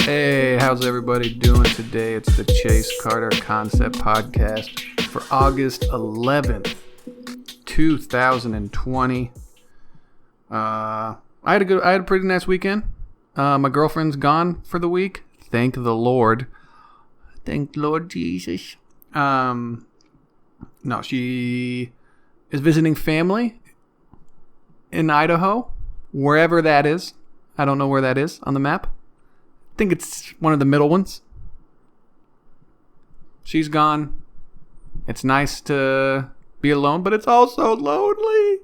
Hey, how's everybody doing today? It's the Chase Carter Concept Podcast for August 11th, 2020. I had a pretty nice weekend. My girlfriend's gone for the week. Thank the Lord. Thank Lord Jesus. No, she is visiting family in Idaho, wherever that is. I don't know where that is on the map. I think it's one of the middle ones. She's gone. It's nice to be alone, but it's also lonely.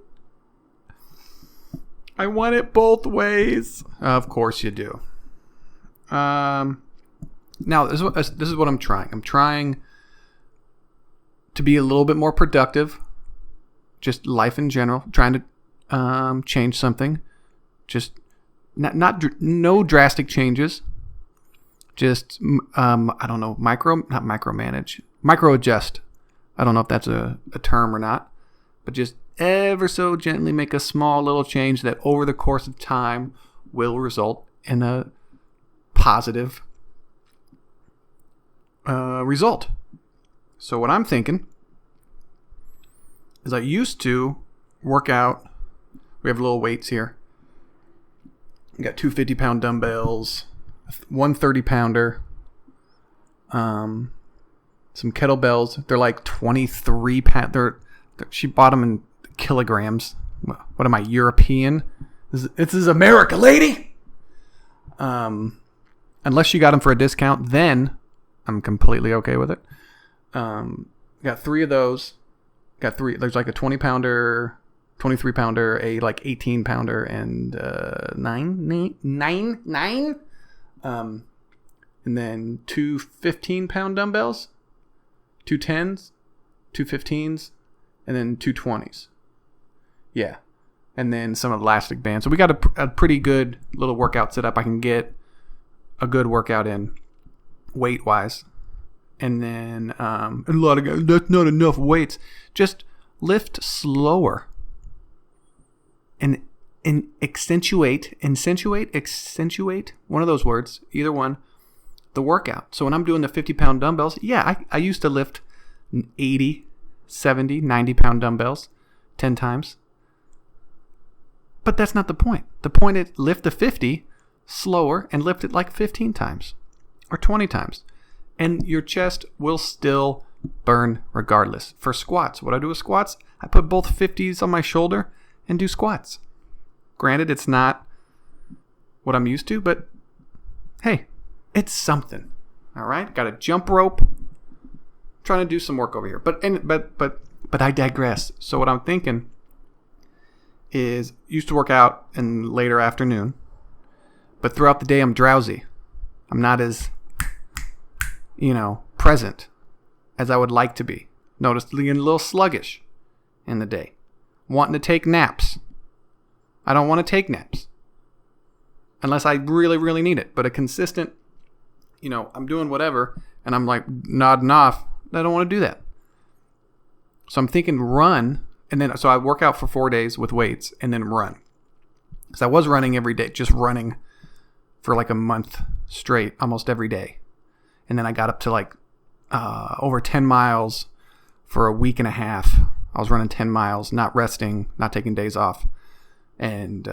I want it both ways. Of course you do. Now, this is what I'm trying. I'm trying to be a little bit more productive. Just life in general. Trying to change something. Just no drastic changes. Just, I don't know, micro adjust. I don't know if that's a term or not, but just ever so gently make a small little change that over the course of time will result in a positive result. So what I'm thinking is I used to work out. We have little weights here. We got 2 50-pound dumbbells, one 30-pounder, some kettlebells. They're like 23 pounds. She bought them in kilograms. What am I, European? This is America, lady. Unless you got them for a discount, then I'm completely okay with it. Got 3 of those. Got 3. There's like a 20-pounder, 23-pounder, a like 18-pounder, and 9. And then 2 15-pound dumbbells, 2 10s, 2 15s, and then 2 20s. Yeah. And then some elastic bands. So we got a pretty good little workout set up. I can get a good workout in weight-wise. And then a lot of guys, that's not enough weights. Just lift slower. And accentuate, one of those words, either one, the workout. So when I'm doing the 50-pound dumbbells, yeah, I used to lift 80, 70, 90-pound dumbbells 10 times. But that's not the point. The point is lift the 50 slower and lift it like 15 times or 20 times. And your chest will still burn regardless. For squats, what I do with squats, I put both 50s on my shoulder and do squats. Granted, it's not what I'm used to, but hey, it's something. All right, got a jump rope. Trying to do some work over here, but I digress. So what I'm thinking is, used to work out in later afternoon, but throughout the day I'm drowsy. I'm not as, present as I would like to be. Notice getting a little sluggish in the day, wanting to take naps. I don't want to take naps unless I really, really need it. But a consistent, I'm doing whatever and I'm like nodding off. I don't want to do that. So I'm thinking run. And then, so I work out for 4 days with weights and then run. Because I was running every day, just running for like a month straight, almost every day. And then I got up to like over 10 miles for a week and a half. I was running 10 miles, not resting, not taking days off. And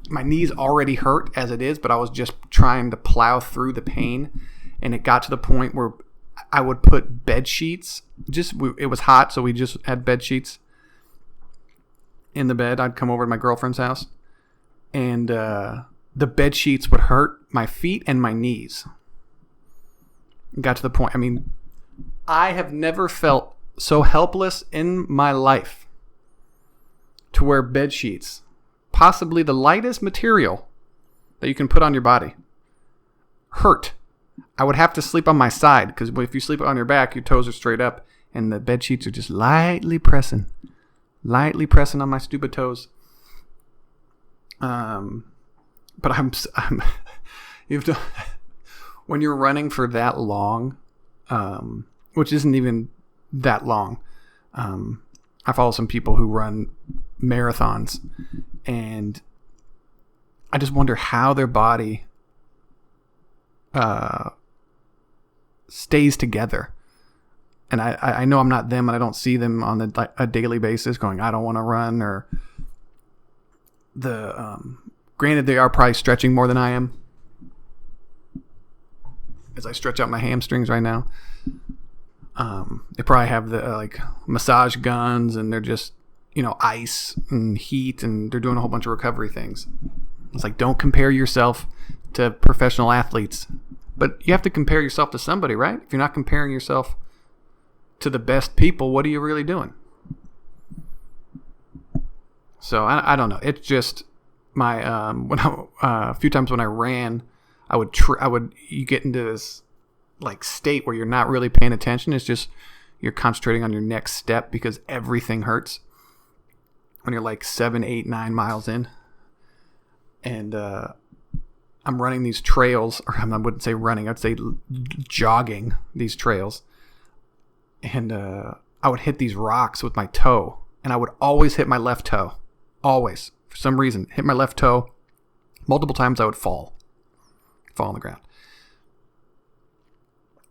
my knees already hurt as it is, but I was just trying to plow through the pain. And it got to the point where I would put bed sheets. It was hot, so we just had bed sheets in the bed. I'd come over to my girlfriend's house, and the bed sheets would hurt my feet and my knees. It got to the point. I mean, I have never felt so helpless in my life to wear bed sheets, possibly the lightest material that you can put on your body, hurt. I would have to sleep on my side, because if you sleep on your back, your toes are straight up, and the bed sheets are just lightly pressing on my stupid toes. But you've done, when you're running for that long, which isn't even that long. I follow some people who run marathons, and I just wonder how their body stays together. And I know I'm not them, and I don't see them on a daily basis going, I don't want to run, or granted, they are probably stretching more than I am as I stretch out my hamstrings right now. They probably have the massage guns, and they're just, ice and heat, and they're doing a whole bunch of recovery things. It's like, don't compare yourself to professional athletes, but you have to compare yourself to somebody, right? If you're not comparing yourself to the best people, what are you really doing? So I don't know. It's just my a few times when I ran, you get into this state where you're not really paying attention. It's just you're concentrating on your next step because everything hurts when you're 7, 8, 9 miles in. And I'm running these trails, or I wouldn't say running, I'd say jogging these trails. And I would hit these rocks with my toe, and I would always hit my left toe. Always. For some reason, hit my left toe. Multiple times I would fall on the ground.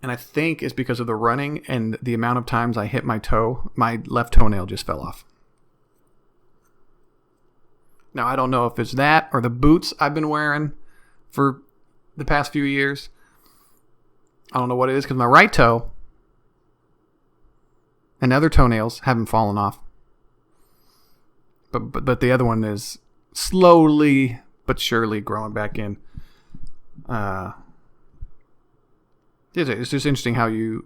And I think it's because of the running and the amount of times I hit my toe, my left toenail just fell off. Now, I don't know if it's that or the boots I've been wearing for the past few years. I don't know what it is, because my right toe and other toenails haven't fallen off. But the other one is slowly but surely growing back in. It's just interesting how you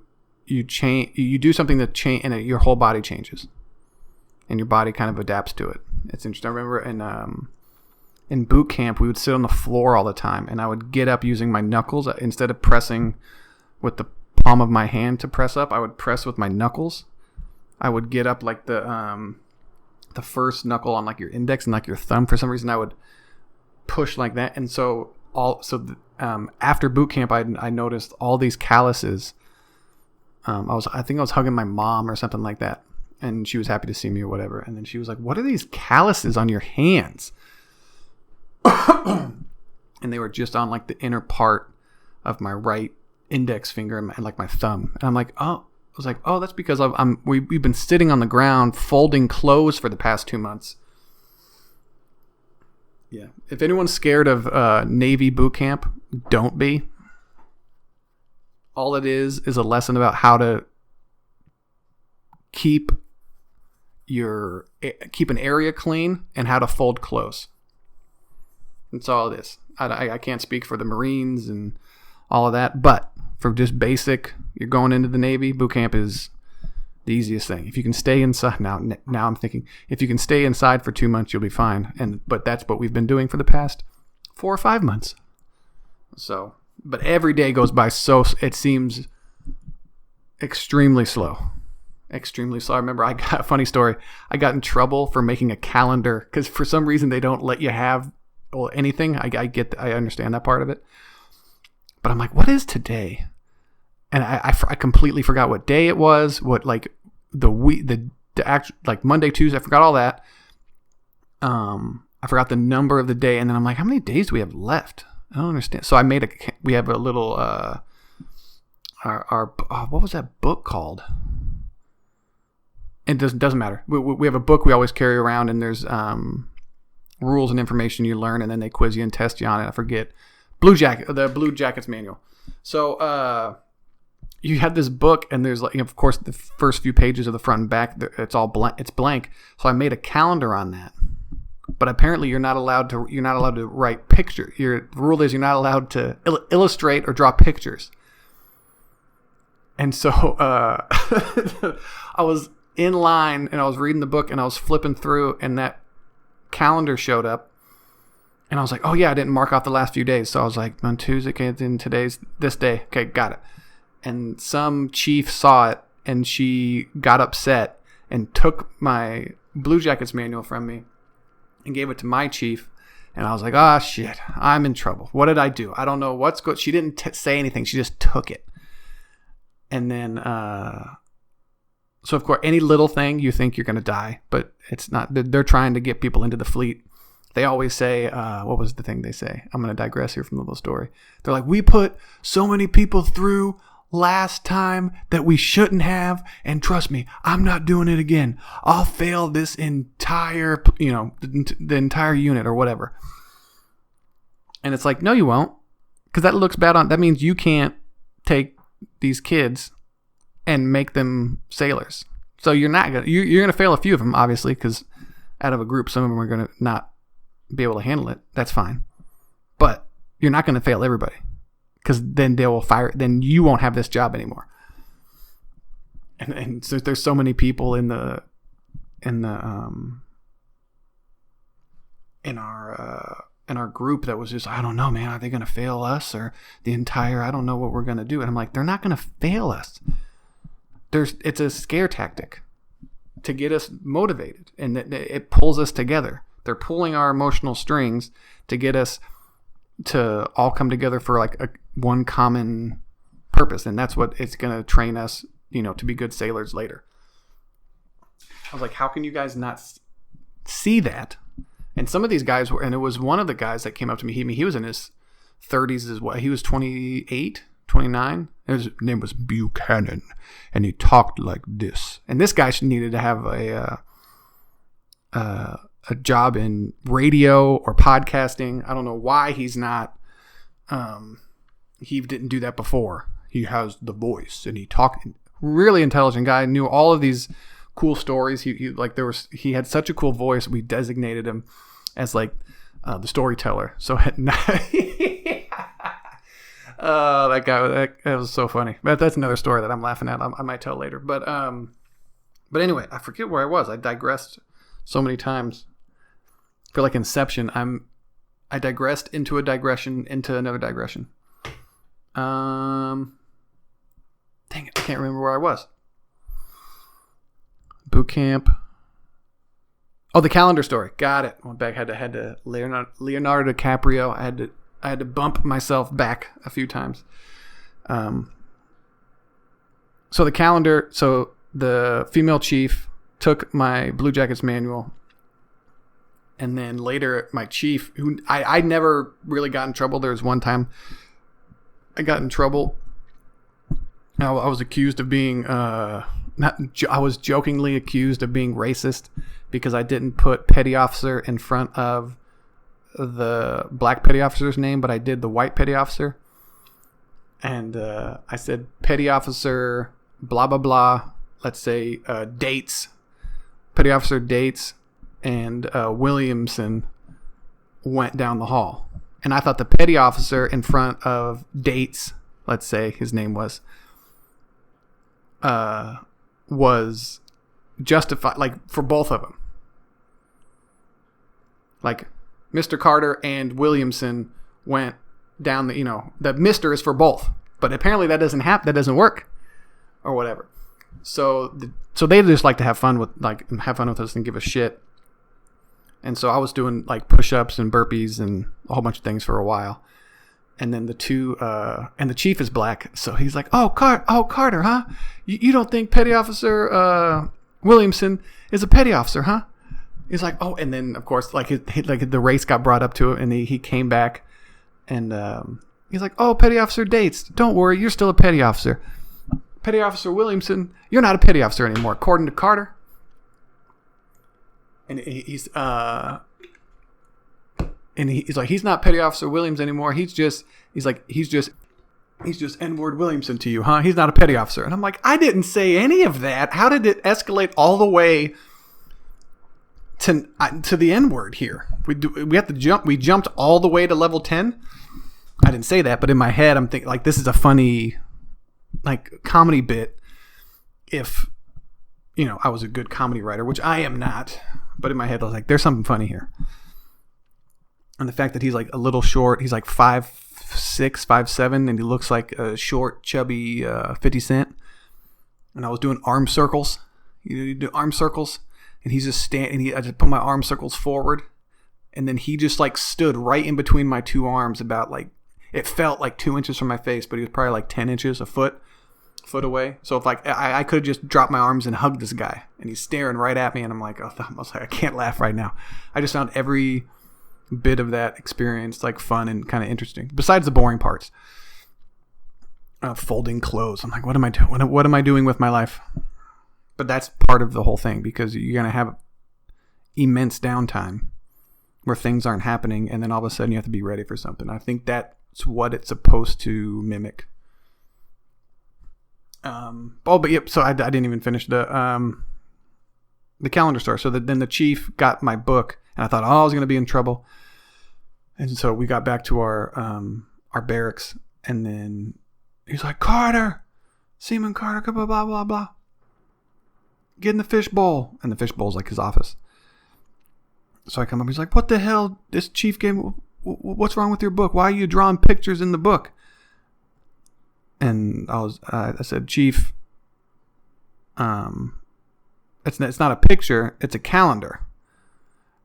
change, you do something that change, and your whole body changes, and your body kind of adapts to it. It's interesting. I remember in boot camp, we would sit on the floor all the time, and I would get up using my knuckles instead of pressing with the palm of my hand to press up. I would press with my knuckles. I would get up the first knuckle on your index and your thumb. For some reason, I would push like that, and after boot camp, I noticed all these calluses. I think I was hugging my mom or something like that, and she was happy to see me or whatever. And then she was like, "What are these calluses on your hands?" And they were just on the inner part of my right index finger and my thumb. And I'm like, "Oh." I was like, "Oh, that's because we've been sitting on the ground folding clothes for the past 2 months." Yeah. If anyone's scared of Navy boot camp, don't be. All it is a lesson about how to keep an area clean and how to fold clothes. That's all it is. I can't speak for the Marines and all of that, but for just basic, you're going into the Navy, boot camp is the easiest thing. If you can stay inside, now I'm thinking, if you can stay inside for 2 months, you'll be fine. But that's what we've been doing for the past 4 or 5 months. So, but every day goes by it seems extremely slow. Extremely slow. I remember I got a funny story. I got in trouble for making a calendar because for some reason they don't let you have anything. I understand that part of it. But I'm like, what is today? And I completely forgot what day it was. What the week, the actual Monday, Tuesday. I forgot all that. I forgot the number of the day, and then I'm like, how many days do we have left? I don't understand. So we have a little what was that book called? It doesn't matter. We have a book we always carry around, and there's rules and information you learn, and then they quiz you and test you on it. I forget. The Blue Jackets manual. So you have this book, and there's of course the first few pages of the front and back. It's all blank. It's blank. So I made a calendar on that. But apparently you're not allowed to write pictures. The rule is you're not allowed to illustrate or draw pictures. And so I was in line and I was reading the book and I was flipping through, and that calendar showed up. And I was like, oh yeah, I didn't mark off the last few days. So I was like, on Tuesday, okay, then today's this day. Okay, got it. And some chief saw it, and she got upset and took my Blue Jackets manual from me and gave it to my chief. And I was like, oh shit, I'm in trouble. What did I do? I don't know what's good. She didn't say anything. She just took it. And then, So of course, any little thing you think you're going to die, but it's not. They're trying to get people into the fleet. They always say, what was the thing they say? I'm going to digress here from the little story. They're like, we put so many people through last time that we shouldn't have. And trust me, I'm not doing it again. I'll fail this entire, the entire unit or whatever. And it's like, no, you won't. Because that looks bad that means you can't take these kids and make them sailors. So you're going to fail a few of them, obviously, because out of a group, some of them are going to not be able to handle it. That's fine. But you're not going to fail everybody, because then they will fire. Then you won't have this job anymore. And so there's so many people in our group that was just, I don't know, man, are they going to fail us or the entire, I don't know what we're going to do. And I'm like, they're not going to fail us. It's a scare tactic to get us motivated, and it pulls us together. They're pulling our emotional strings to get us to all come together for like one common purpose. And that's what it's going to train us, to be good sailors later. I was like, how can you guys not see that? And some of these guys were, and it was one of the guys that came up to me. He was in his 30s as well. He was 28, 29. His name was Buchanan, and he talked like this. And this guy needed to have a job in radio or podcasting. I don't know why he's not. He didn't do that before. He has the voice, and he talked. Really intelligent guy. Knew all of these cool stories. He had such a cool voice. We designated him as like the storyteller. So at night, that guy, that was so funny. But that's another story that I'm laughing at. I might tell later. But anyway, I forget where I was. I digressed so many times. I feel like Inception. I digressed into a digression into another digression. Dang it, I can't remember where I was. Boot camp. Oh, the calendar story. Got it. Went back. Had to Leonardo DiCaprio. I had to bump myself back a few times. So the calendar. So the female chief took my Blue Jackets manual, and then later my chief, who I never really got in trouble. There was one time I got in trouble. I was accused of being I was jokingly accused of being racist because I didn't put petty officer in front of the black petty officer's name, but I did the white petty officer. And I said petty officer blah blah blah. Let's say Dates, petty officer Dates, and Williamson went down the hall, and I thought the petty officer in front of Dates, let's say his name was justified, like for both of them. Like Mr. Carter and Williamson went down the Mr. is for both, but apparently that doesn't happen. That doesn't work, or whatever. So they just like to have fun with us and give a shit. And so I was doing like push-ups and burpees and a whole bunch of things for a while. And then and the chief is black, so he's like, Carter, huh? You don't think Petty Officer Williamson is a petty officer, huh? He's like, oh, and then of course, like the race got brought up to him, and he came back, and he's like, oh, Petty Officer Dates, don't worry, you're still a petty officer. Petty Officer Williamson, you're not a petty officer anymore, according to Carter. And he's like, he's not Petty Officer Williams anymore. He's just N-word Williamson to you, huh? He's not a petty officer. And I'm like, I didn't say any of that. How did it escalate all the way to the N-word here? We have to jump. We jumped all the way to level 10. I didn't say that, but in my head, I'm thinking like, this is a funny, like, comedy bit. If I was a good comedy writer, which I am not, but in my head, I was like, there's something funny here. And the fact that he's like a little short, he's like 5'6", 5'7", and he looks like a short, chubby 50 Cent. And I was doing arm circles. You do arm circles, and he's just I just put my arm circles forward, and then he just like stood right in between my two arms, about like, it felt like 2 inches from my face, but he was probably like 10 inches, a foot. foot away. So if like I could have just dropped my arms and hugged this guy, and he's staring right at me, and I'm like, oh, I can't laugh right now. I just found every bit of that experience like fun and kind of interesting. Besides the boring parts, folding clothes. I'm like, what am I doing? What am I doing with my life? But that's part of the whole thing, because you're gonna have immense downtime where things aren't happening, and then all of a sudden you have to be ready for something. I think that's what it's supposed to mimic. But yep. So I didn't even finish the calendar store. So then the chief got my book, and I thought, oh, I was gonna be in trouble. And so we got back to our barracks, and then he's like, Carter, Seaman Carter, blah blah blah blah. Get in the fishbowl, and the fishbowl's like his office. So I come up. He's like, what the hell? This chief gave me. What's wrong with your book? Why are you drawing pictures in the book? And I said, Chief, it's not a picture, it's a calendar.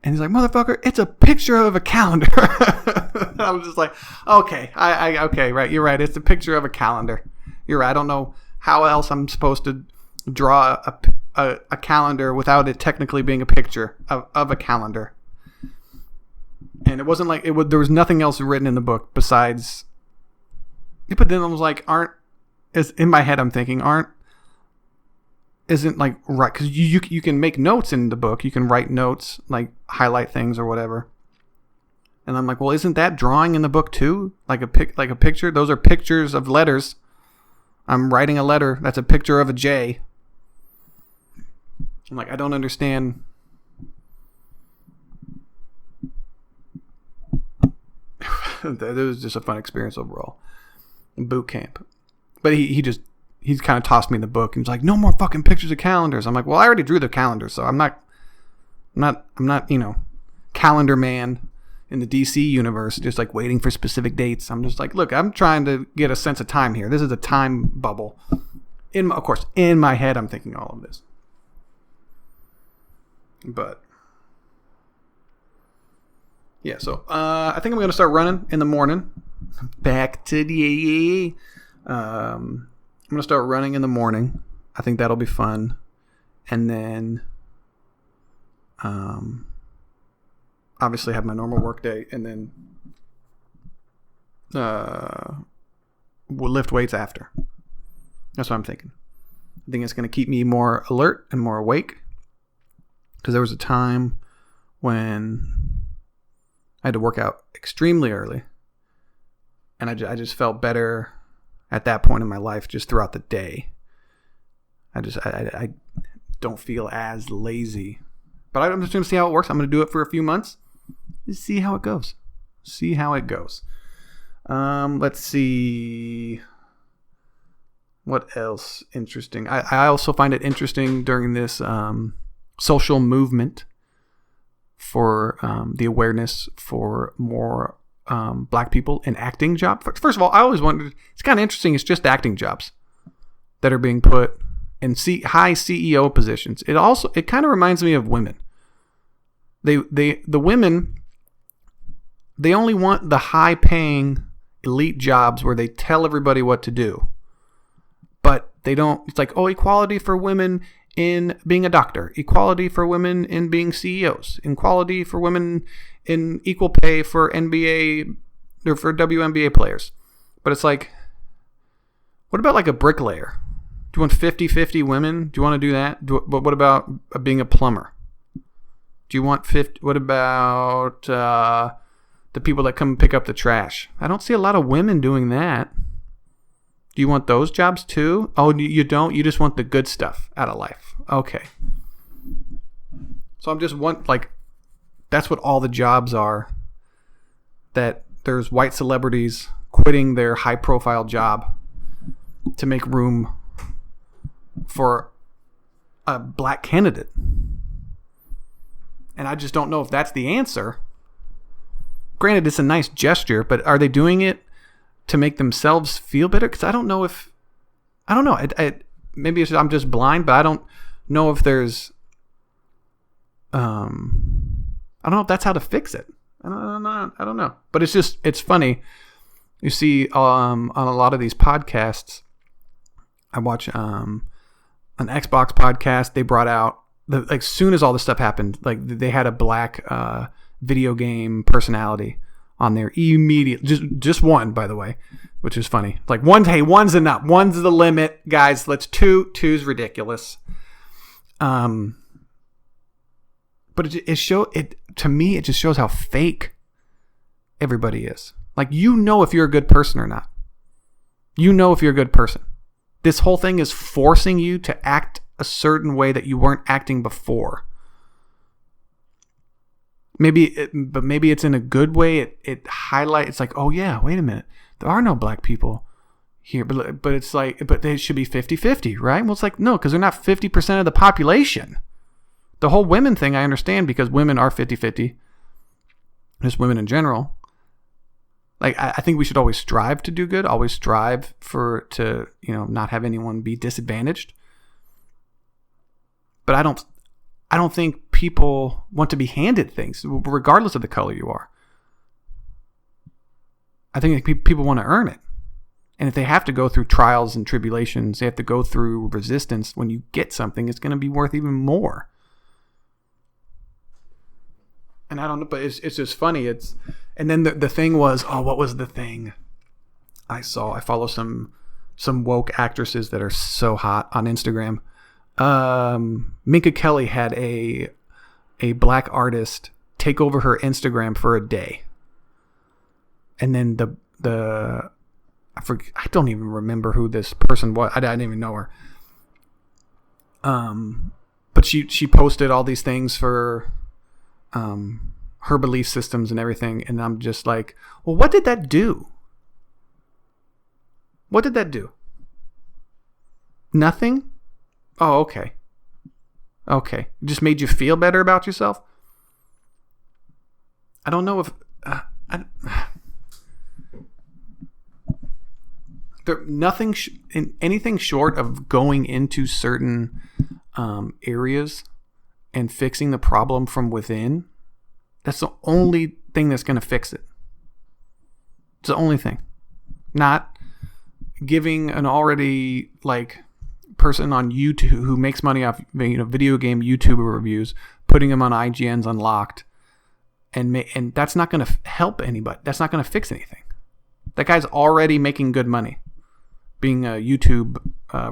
And he's like, motherfucker, it's a picture of a calendar. I was just like, okay, okay, right, you're right, it's a picture of a calendar. You're right. I don't know how else I'm supposed to draw a calendar without it technically being a picture of a calendar. And it wasn't like there was nothing else written in the book besides. But then I was like, in my head I'm thinking, isn't like right, because you can make notes in the book. You can write notes, like highlight things or whatever. And I'm like, well, isn't that drawing in the book too? Like a picture? Those are pictures of letters. I'm writing a letter. That's a picture of a J. I'm like, I don't understand. It was just a fun experience overall. Boot camp. But he's kind of tossed me the book and he's like, no more fucking pictures of calendars. I'm like, well, I already drew the calendar, so I'm not, calendar man in the DC universe, just like waiting for specific dates. I'm just like, look, I'm trying to get a sense of time here. This is a time bubble. Of course, in my head, I'm thinking all of this. But yeah, so I think I'm going to start running in the morning. Back to the I'm going to start running in the morning. I think that'll be fun. And then obviously have my normal work day, and then we'll lift weights after. That's what I'm thinking. I think it's going to keep me more alert and more awake, because there was a time when I had to work out extremely early, and I just felt better at that point in my life just throughout the day. I don't feel as lazy. But I'm just going to see how it works. I'm going to do it for a few months. See how it goes. Let's see. What else interesting? I also find it interesting during this social movement for the awareness for more black people in acting jobs. First of all, I always wondered, it's kind of interesting. It's just acting jobs that are being put in high CEO positions. It kind of reminds me of women. The women, they only want the high paying elite jobs where they tell everybody what to do. But they don't, it's like, oh, equality for women in being a doctor, equality for women in being CEOs, equality for women in equal pay for NBA or for WNBA players. But it's like, what about like a bricklayer? Do you want 50-50 women? Do you want to do that? But what about being a plumber? Do you want 50? What about the people that come pick up the trash? I don't see a lot of women doing that. Do you want those jobs too? Oh, you don't? You just want the good stuff out of life. Okay. So that's what all the jobs are. That there's white celebrities quitting their high profile job to make room for a black candidate. And I just don't know if that's the answer. Granted, it's a nice gesture, but are they doing it to make themselves feel better? Because I don't know. Maybe I'm just blind, but I don't know if there's. I don't know if that's how to fix it. I don't know. But it's funny. You see, on a lot of these podcasts, I watch an Xbox podcast. They brought out like soon as all this stuff happened, like they had a black video game personality on there immediately. Just one, by the way, which is funny. Like one's enough. One's the limit, guys. Let's two's ridiculous. But it to me it just shows how fake everybody is. Like, you know if you're a good person or not. You know if you're a good person. This whole thing is forcing you to act a certain way that you weren't acting before. Maybe it's in a good way. It highlights, it's like, oh yeah, wait a minute. There are no black people here. But it's like, but they should be 50-50, right? Well, it's like, no, because they're not 50% of the population. The whole women thing, I understand, because women are 50-50. Just women in general. Like, I think we should always strive to do good. Always strive to not have anyone be disadvantaged. But I don't think people want to be handed things, regardless of the color you are. I think people want to earn it. And if they have to go through trials and tribulations, they have to go through resistance, when you get something, it's going to be worth even more. And I don't know, but it's just funny. And then the thing was, what was the thing I saw? I follow some woke actresses that are so hot on Instagram. Minka Kelly had a black artist take over her Instagram for a day. And then I don't even remember who this person was. I didn't even know her. But she posted all these things for her belief systems and everything, and I'm just like, well, what did that do? What did that do? Nothing? Oh, okay. It just made you feel better about yourself? I don't know if nothing anything short of going into certain areas and fixing the problem from within. That's the only thing that's going to fix it. It's the only thing. Not giving an already person on YouTube who makes money off video game YouTuber reviews, putting them on IGN's Unlocked, and that's not going to help anybody. That's not going to fix anything. That guy's already making good money being a YouTube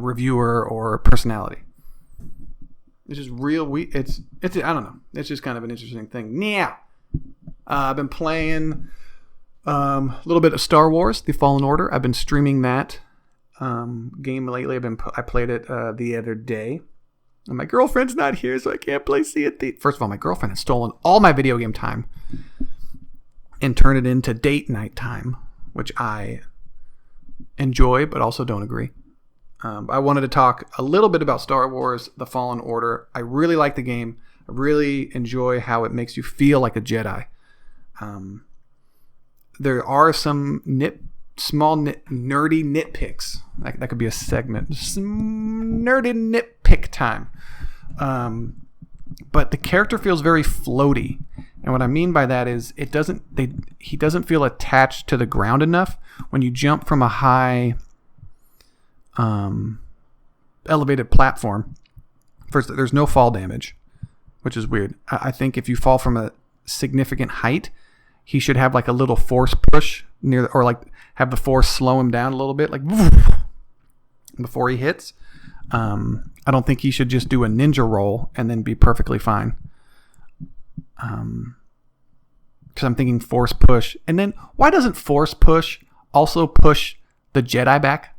reviewer or personality. It's just real. It's I don't know. It's just kind of an interesting thing. Now, I've been playing a little bit of Star Wars: The Fallen Order. I've been streaming that game lately. I played it the other day. And my girlfriend's not here, so I can't play Sea of Thieves. First of all, my girlfriend has stolen all my video game time and turned it into date night time, which I enjoy, but also don't agree. I wanted to talk a little bit about Star Wars: The Fallen Order. I really like the game. I really enjoy how it makes you feel like a Jedi. There are some nerdy nitpicks. That could be a segment. Some nerdy nitpick time. But the character feels very floaty. And what I mean by that is he doesn't feel attached to the ground enough. When you jump from a high elevated platform, first, there's no fall damage, which is weird. I think if you fall from a significant height, he should have a little force push or have the force slow him down a little bit, before he hits. I don't think he should just do a ninja roll and then be perfectly fine. Because I'm thinking force push. And then why doesn't force push also push the Jedi back?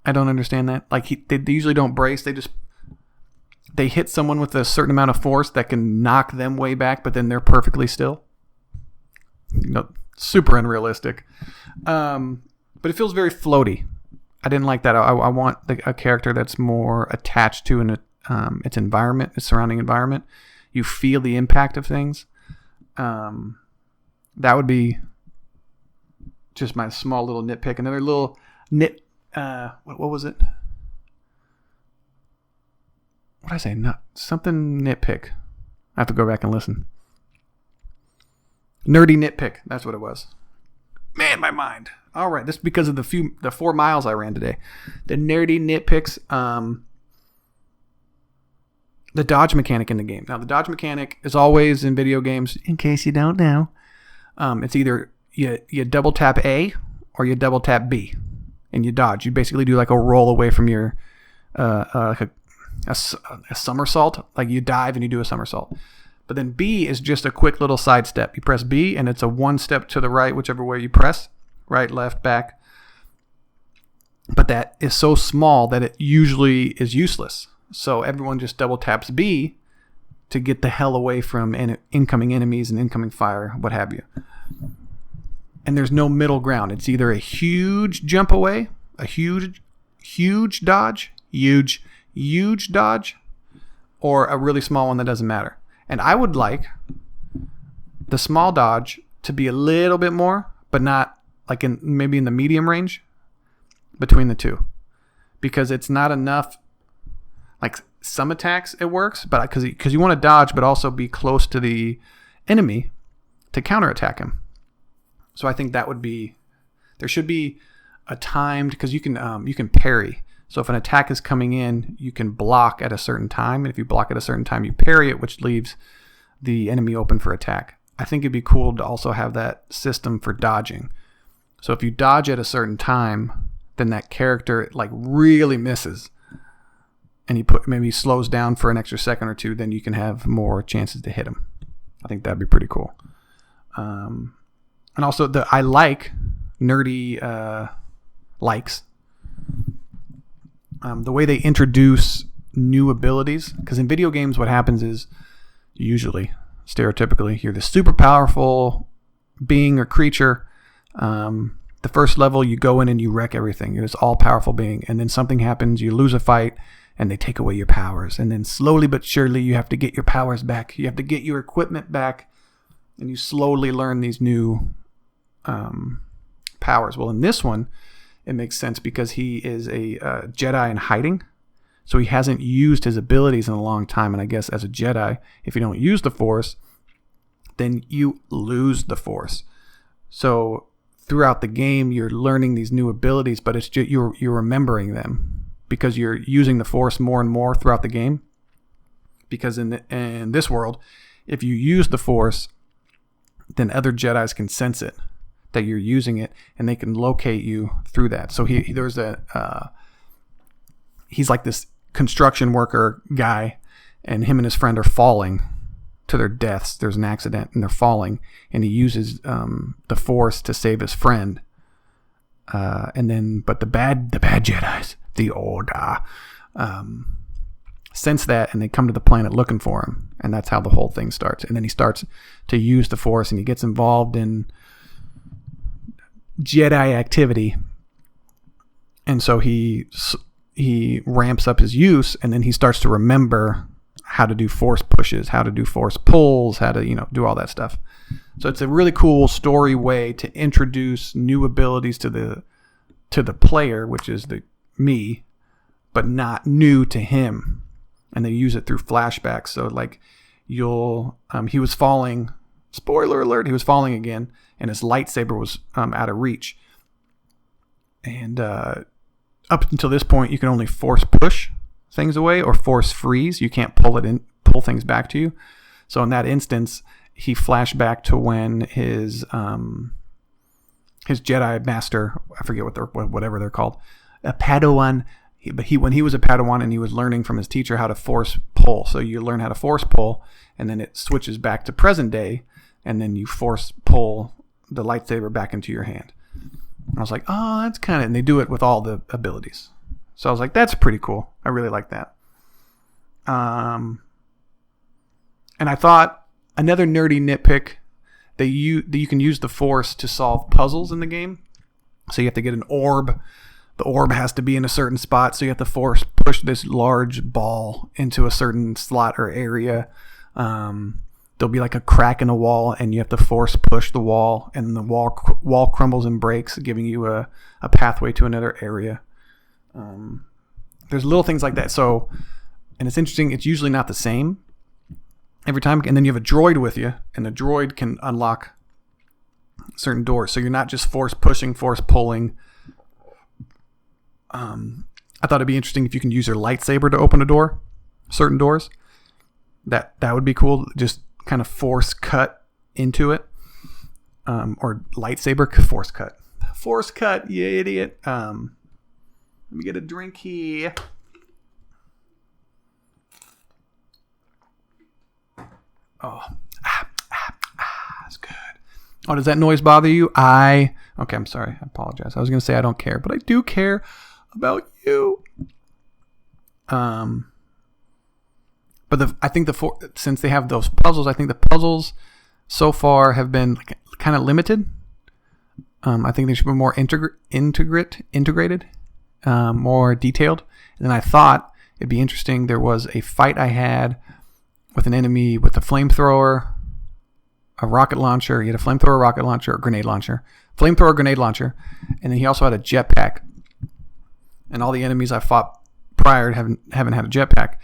I don't understand that. They usually don't brace. They hit someone with a certain amount of force that can knock them way back, but then they're perfectly still. Super unrealistic. But it feels very floaty. I didn't like that. I want a character that's more attached to its environment, its surrounding environment. You feel the impact of things. That would be just my small little nitpick. Another little what was it? What did I say? Something nitpick. I have to go back and listen. Nerdy nitpick. That's what it was. Man, my mind. All right, this is because of the 4 miles I ran today. The nerdy nitpicks. The dodge mechanic in the game. Now, the dodge mechanic is always in video games, in case you don't know. It's either you double tap A or you double tap B, and you dodge. You basically do like a roll away from your like a somersault. Like you dive and you do a somersault. But then B is just a quick little sidestep. You press B, and it's a one step to the right, whichever way you press. Right, left, back. But that is so small that it usually is useless. So everyone just double taps B to get the hell away from incoming enemies and incoming fire, what have you. And there's no middle ground. It's either a huge jump away, a huge dodge, huge dodge, or a really small one that doesn't matter. And I would like the small dodge to be a little bit more, but not like maybe in the medium range between the two. Because it's not enough. Like some attacks, it works, but because you want to dodge, but also be close to the enemy to counterattack him. So I think that would be, there should be a timed, because you can parry. So if an attack is coming in, you can block at a certain time, and if you block at a certain time, you parry it, which leaves the enemy open for attack. I think it'd be cool to also have that system for dodging. So if you dodge at a certain time, then that character like really misses. And he slows down for an extra second or two, then you can have more chances to hit him. I think that'd be pretty cool. And also I like nerdy likes. The way they introduce new abilities, because in video games what happens is usually, stereotypically, you're this super powerful being or creature. The first level you go in and you wreck everything. You're this all powerful being, and then something happens, you lose a fight, and they take away your powers. And then slowly but surely you have to get your powers back. You have to get your equipment back. And you slowly learn these new powers. Well, in this one, it makes sense because he is a Jedi in hiding. So he hasn't used his abilities in a long time. And I guess as a Jedi, if you don't use the Force, then you lose the Force. So throughout the game, you're learning these new abilities, but it's just, you're remembering them. Because you're using the Force more and more throughout the game. Because in this world, if you use the Force, then other Jedis can sense it, that you're using it, and they can locate you through that. So he's like this construction worker guy, and him and his friend are falling to their deaths. There's an accident, and they're falling, and he uses the Force to save his friend. But the bad Jedis, the Order, sense that, and they come to the planet looking for him, and that's how the whole thing starts. And then he starts to use the Force, and he gets involved in Jedi activity, and so he ramps up his use, and then he starts to remember how to do Force pushes, how to do Force pulls, how to do all that stuff. So it's a really cool story way to introduce new abilities to the player, which is me, but not new to him. And they use it through flashbacks. So like he was falling, spoiler alert, he was falling again, and his lightsaber was out of reach. And up until this point, you can only Force push things away or Force freeze. You can't pull things back to you. So in that instance, he flashed back to when his Jedi master, I forget whatever they're called, a Padawan. When he was a Padawan and he was learning from his teacher how to Force pull. So you learn how to Force pull, and then it switches back to present day, and then you Force pull the lightsaber back into your hand. And I was like, oh, that's kind of, and they do it with all the abilities. So I was like, that's pretty cool. I really like that. And I thought another nerdy nitpick, that you can use the Force to solve puzzles in the game. So you have to get an orb. The orb has to be in a certain spot, so you have to Force push this large ball into a certain slot or area. There'll be like a crack in the wall, and you have to Force push the wall, and the wall crumbles and breaks, giving you a pathway to another area. There's little things like that. So, and it's interesting, it's usually not the same every time. And then you have a droid with you, and the droid can unlock certain doors. So you're not just force pushing, force pulling. I thought it'd be interesting if you can use your lightsaber to open a door, certain doors. That would be cool. Just kind of force cut into it. Or lightsaber force cut. Force cut, you idiot. Let me get a drink here. Oh, that's good. Oh, does that noise bother you? Okay, I'm sorry. I apologize. I was going to say I don't care, but I do care about you. But I think since they have those puzzles, I think the puzzles so far have been kind of limited. I think they should be more integrated, more detailed. And then I thought it'd be interesting. There was a fight I had with an enemy with a flamethrower, a rocket launcher. He had a flamethrower, rocket launcher, or grenade launcher. Flamethrower, grenade launcher. And then he also had a jetpack. And all the enemies I fought prior haven't had a jetpack.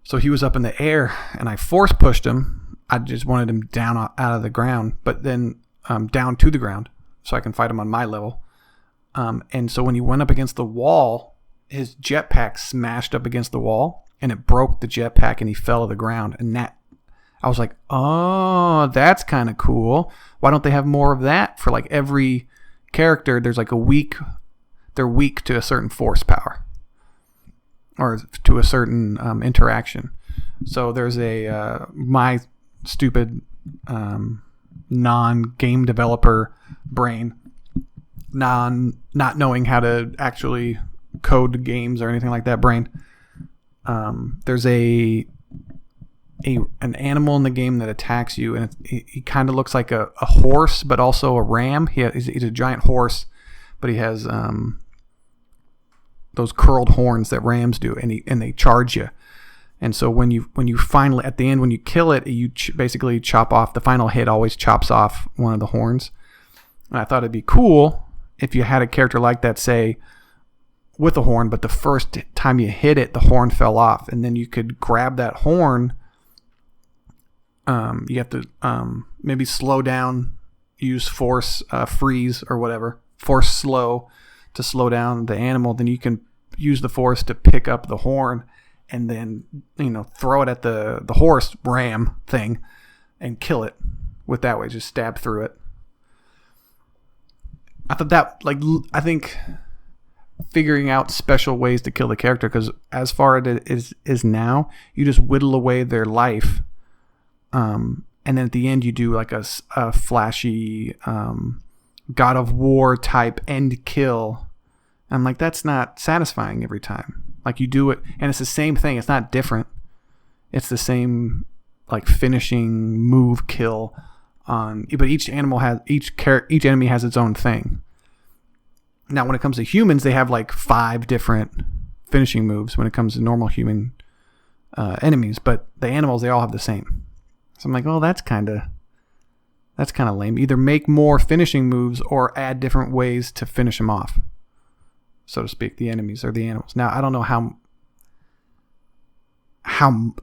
So he was up in the air, and I force pushed him. I just wanted him down out of the ground, but then down to the ground so I can fight him on my level. And so when he went up against the wall, his jetpack smashed up against the wall, and it broke the jetpack, and he fell to the ground. And I was like, oh, that's kind of cool. Why don't they have more of that for like every character? There's like they're weak to a certain force power or to a certain interaction. So there's my stupid non-game developer brain, not knowing how to actually code games or anything like that brain. There's an animal in the game that attacks you, and he kind of looks like a horse, but also a ram. He's a giant horse, but he has those curled horns that rams do, and they charge you. And so when you finally at the end, when you kill it, you basically chop off the final hit. Always chops off one of the horns. And I thought it'd be cool if you had a character like that, say, with a horn, but the first time you hit it, the horn fell off, and then you could grab that horn. You have to maybe slow down, use force freeze or whatever, force slow to slow down the animal. Then you can use the force to pick up the horn and then throw it at the horse ram thing and kill it with that way, just stab through it. I thought that I think figuring out special ways to kill the character, because as far as it is now, you just whittle away their life, and then at the end you do like a flashy God of War type end kill. I'm like, that's not satisfying every time. Like, you do it and it's the same thing. It's not different. It's the same like finishing move kill on, but each enemy has its own thing. Now, when it comes to humans, they have like 5 different finishing moves when it comes to normal human enemies, but the animals, they all have the same. So I'm like, oh, that's kind of lame. Either make more finishing moves or add different ways to finish them off, so to speak, the enemies or the animals. Now, I don't know how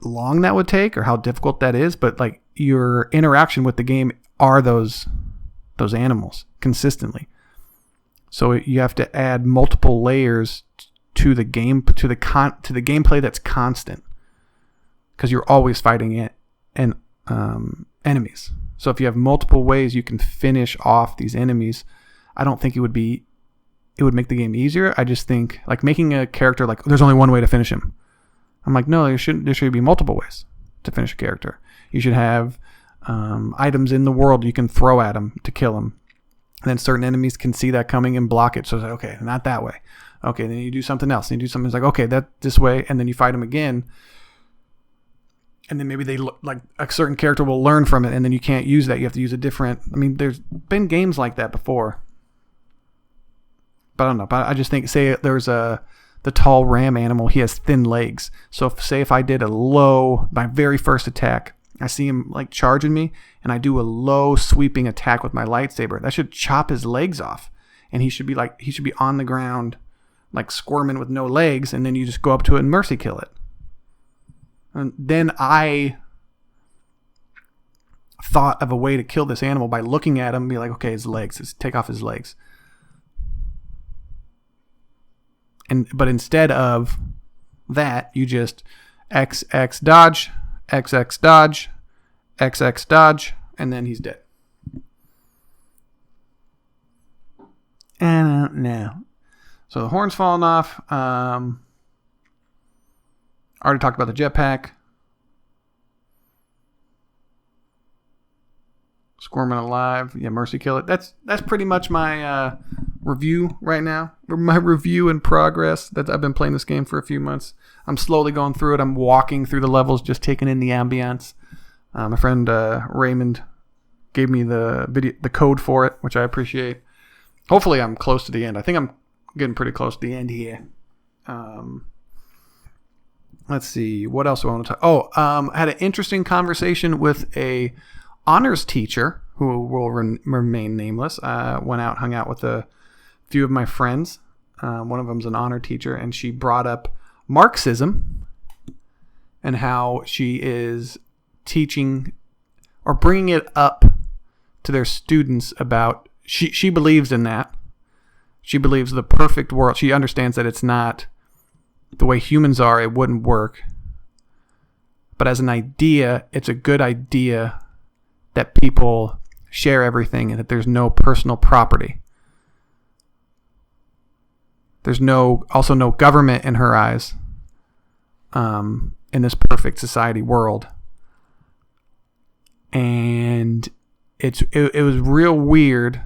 long that would take or how difficult that is, but like your interaction with the game are those animals consistently. So you have to add multiple layers to the game, to the gameplay that's constant, because you're always fighting it and enemies. So if you have multiple ways you can finish off these enemies, I don't think it would make the game easier. I just think like making a character like there's only one way to finish him. I'm like, no, there should be multiple ways to finish a character. You should have items in the world you can throw at him to kill him. And then certain enemies can see that coming and block it. So it's like, okay, not that way. Okay, then you do something else. And you do something, it's like, okay, that this way. And then you fight him again. And then maybe like a certain character will learn from it. And then you can't use that. You have to use a different. I mean, there's been games like that before. But I don't know. But I just think, say there's the tall ram animal. He has thin legs. So if I did my very first attack, I see him like charging me, and I do a low sweeping attack with my lightsaber. That should chop his legs off, and he should be on the ground, like squirming with no legs, and then you just go up to it and mercy kill it. And then I thought of a way to kill this animal by looking at him and be like, okay, his legs, let's take off his legs. But instead of that, you just XX dodge, XX dodge, XX dodge, and then he's dead. And no. So the horn's falling off. Already talked about the jetpack. Squirming alive. Yeah, mercy kill it. That's pretty much my review right now. My review in progress. That I've been playing this game for a few months. I'm slowly going through it. I'm walking through the levels, just taking in the ambience. My friend Raymond gave me the code for it, which I appreciate. Hopefully I'm close to the end. I think I'm getting pretty close to the end here. Let's see. What else do I want to talk? I had an interesting conversation with a honors teacher who will remain nameless. Went out, hung out with a few of my friends. One of them's an honor teacher, and she brought up Marxism and how she is teaching or bringing it up to their students about. She believes in that. She believes the perfect world. She understands that it's not the way humans are. It wouldn't work. But as an idea, it's a good idea that people share everything and that there's no personal property. There's also no government in her eyes in this perfect society world. And it was real weird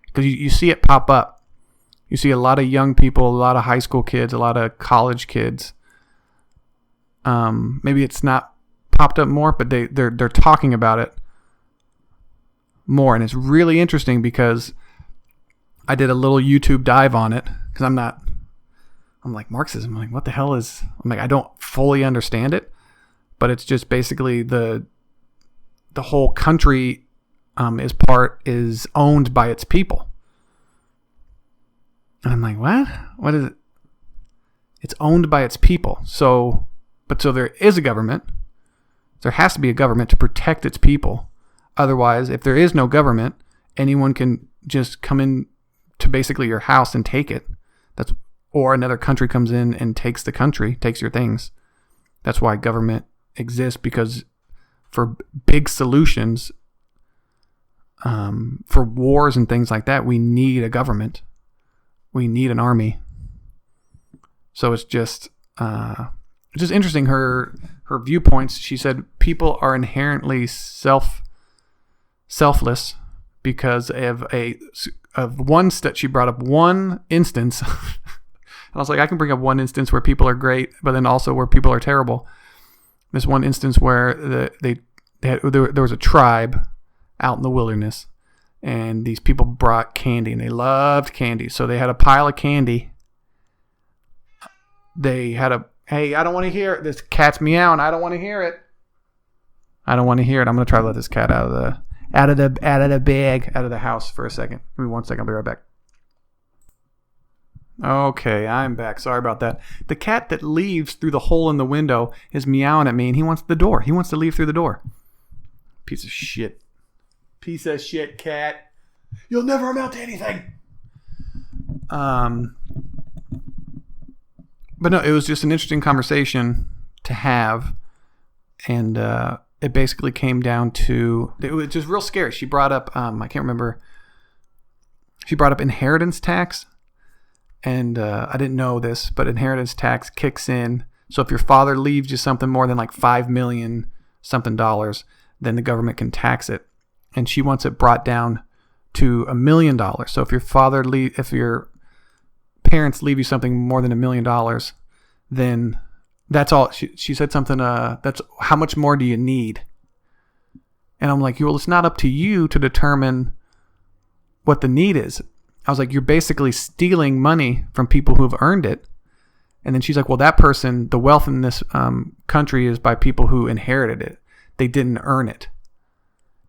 because you see it pop up. You see a lot of young people, a lot of high school kids, a lot of college kids. Maybe it's not popped up more, but they're talking about it more, and it's really interesting because I did a little YouTube dive on it because I'm like Marxism. I'm like, what the hell is? I'm like, I don't fully understand it, but it's just basically the whole country is owned by its people. And I'm like, what? What is it? It's owned by its people. So there is a government. There has to be a government to protect its people. Otherwise, if there is no government, anyone can just come in to basically your house and take it. Or another country comes in and takes the country, takes your things. That's why government exists, because for big solutions, for wars and things like that, we need a government. We need an army. So it's just interesting her viewpoints. She said people are inherently selfless because of one that she brought up one instance. And I was like, I can bring up one instance where people are great, but then also where people are terrible. This one instance where there was a tribe out in the wilderness, and these people brought candy, and they loved candy. So they had a pile of candy. They had hey, I don't want to hear it. This cat's meowing. I don't want to hear it. I'm going to try to let this cat out of the bag, out of the house for a second. Give me 1 second. I'll be right back. Okay, I'm back. Sorry about that. The cat that leaves through the hole in the window is meowing at me, and he wants the door. He wants to leave through the door. Piece of shit. Piece of shit, cat. You'll never amount to anything. But no, it was just an interesting conversation to have, and it basically came down to, it was just real scary. She brought up, I can't remember, she brought up inheritance tax, and I didn't know this, but inheritance tax kicks in. So if your father leaves you something more than like $5 million something dollars, then the government can tax it. And she wants it brought down to $1 million. So if your parents leave you something more than $1 million, then that's all. She said something, that's how much more do you need? And I'm like, well, it's not up to you to determine what the need is. I was like, you're basically stealing money from people who have earned it. And then she's like, well, that person, the wealth in this country is by people who inherited it. They didn't earn it.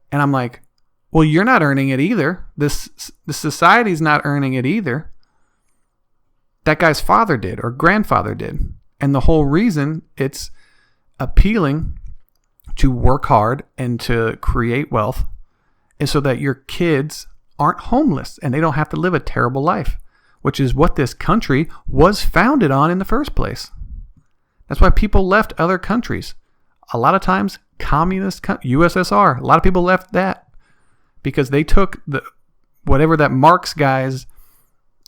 And I'm like, well, you're not earning it either. The society's not earning it either. That guy's father did, or grandfather did. And the whole reason it's appealing to work hard and to create wealth is so that your kids aren't homeless and they don't have to live a terrible life, which is what this country was founded on in the first place. That's why people left other countries. A lot of times, communist USSR, a lot of people left that because they took whatever that Marx guy's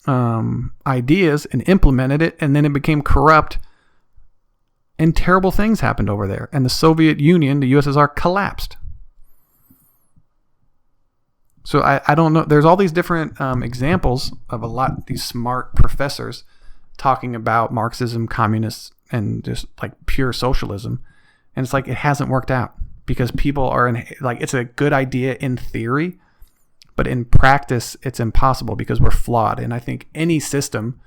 ideas and implemented it, and then it became corrupt, and terrible things happened over there. And the Soviet Union, the USSR, collapsed. So I don't know. There's all these different examples of a lot of these smart professors talking about Marxism, communists, and just like pure socialism. And it's like it hasn't worked out because people are it's a good idea in theory, but in practice it's impossible because we're flawed. And I think any system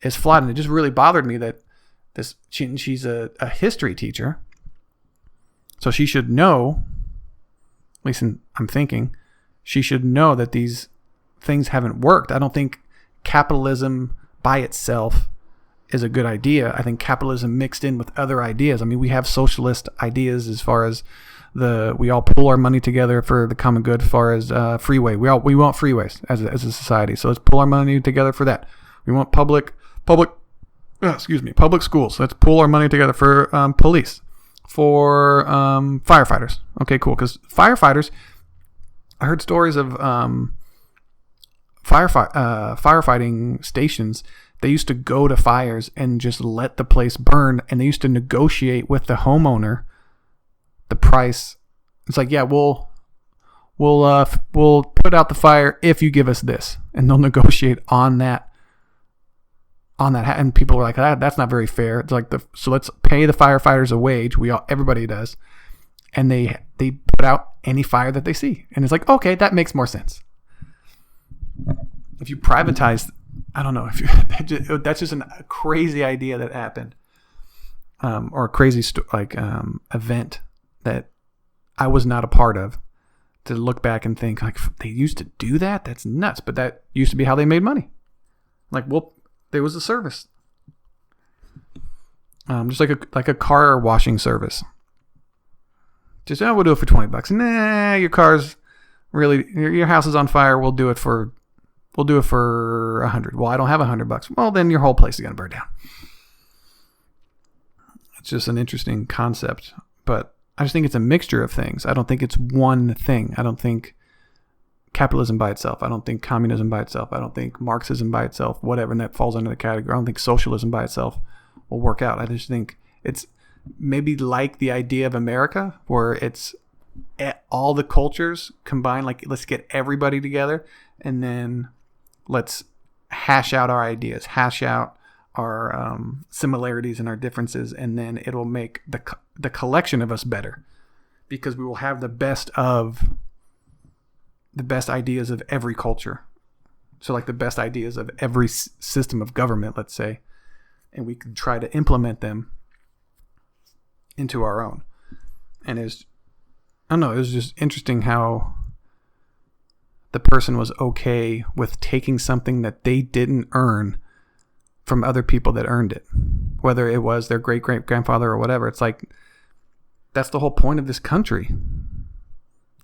is flawed. And it just really bothered me that she's a history teacher, so she should know. At least I'm thinking she should know that these things haven't worked. I don't think capitalism by itself is a good idea. I think capitalism mixed in with other ideas. I mean, we have socialist ideas as far as we all pool our money together for the common good. As far as freeway, we want freeways as a society. So let's pool our money together for that. We want public schools. Let's pool our money together for police, for firefighters. Okay, cool. Because firefighters, I heard stories of firefighting stations. They used to go to fires and just let the place burn, and they used to negotiate with the homeowner the price. It's like, yeah, we'll put out the fire if you give us this, and they'll negotiate on that. And people are like, that's not very fair. It's like so let's pay the firefighters a wage. Everybody does, and they put out any fire that they see, and it's like, okay, that makes more sense. If you privatize, I don't know if that's just a crazy idea that happened, or a crazy event that I was not a part of. To look back and think like they used to do that, that's nuts. But that used to be how they made money. Like, well, there was a service, just like a car washing service. Just we'll do it for $20. Nah, your car's really your house is on fire. We'll do it for $100. Well, I don't have $100. Well, then your whole place is gonna burn down. It's just an interesting concept, but I just think it's a mixture of things. I don't think it's one thing. I don't think capitalism by itself. I don't think communism by itself. I don't think Marxism by itself, whatever, and that falls under the category. I don't think socialism by itself will work out. I just think it's maybe like the idea of America, where it's all the cultures combined. Like, let's get everybody together, and then let's hash out our ideas, hash out our similarities and our differences, and then it'll make the collection of us better, because we will have the best ideas of every culture. So like the best ideas of every system of government, let's say, and we can try to implement them into our own. And it was just interesting how the person was okay with taking something that they didn't earn from other people that earned it, whether it was their great-great-grandfather or whatever. It's like, that's the whole point of this country,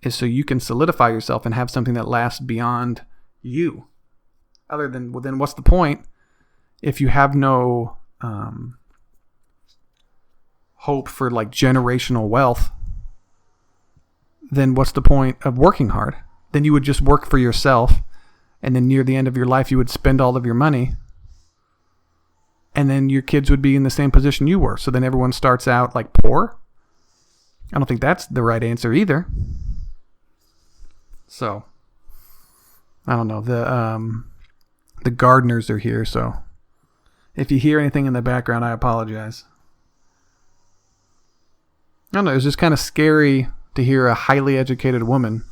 is so you can solidify yourself and have something that lasts beyond you. Other than, well, then what's the point if you have no hope for like generational wealth? Then what's the point of working hard? Then you would just work for yourself, and then near the end of your life you would spend all of your money, and then your kids would be in the same position you were. So then everyone starts out like poor. I don't think that's the right answer either. So I don't know. The gardeners are here, so if you hear anything in the background, I apologize. I don't know. It was just kind of scary to hear a highly educated woman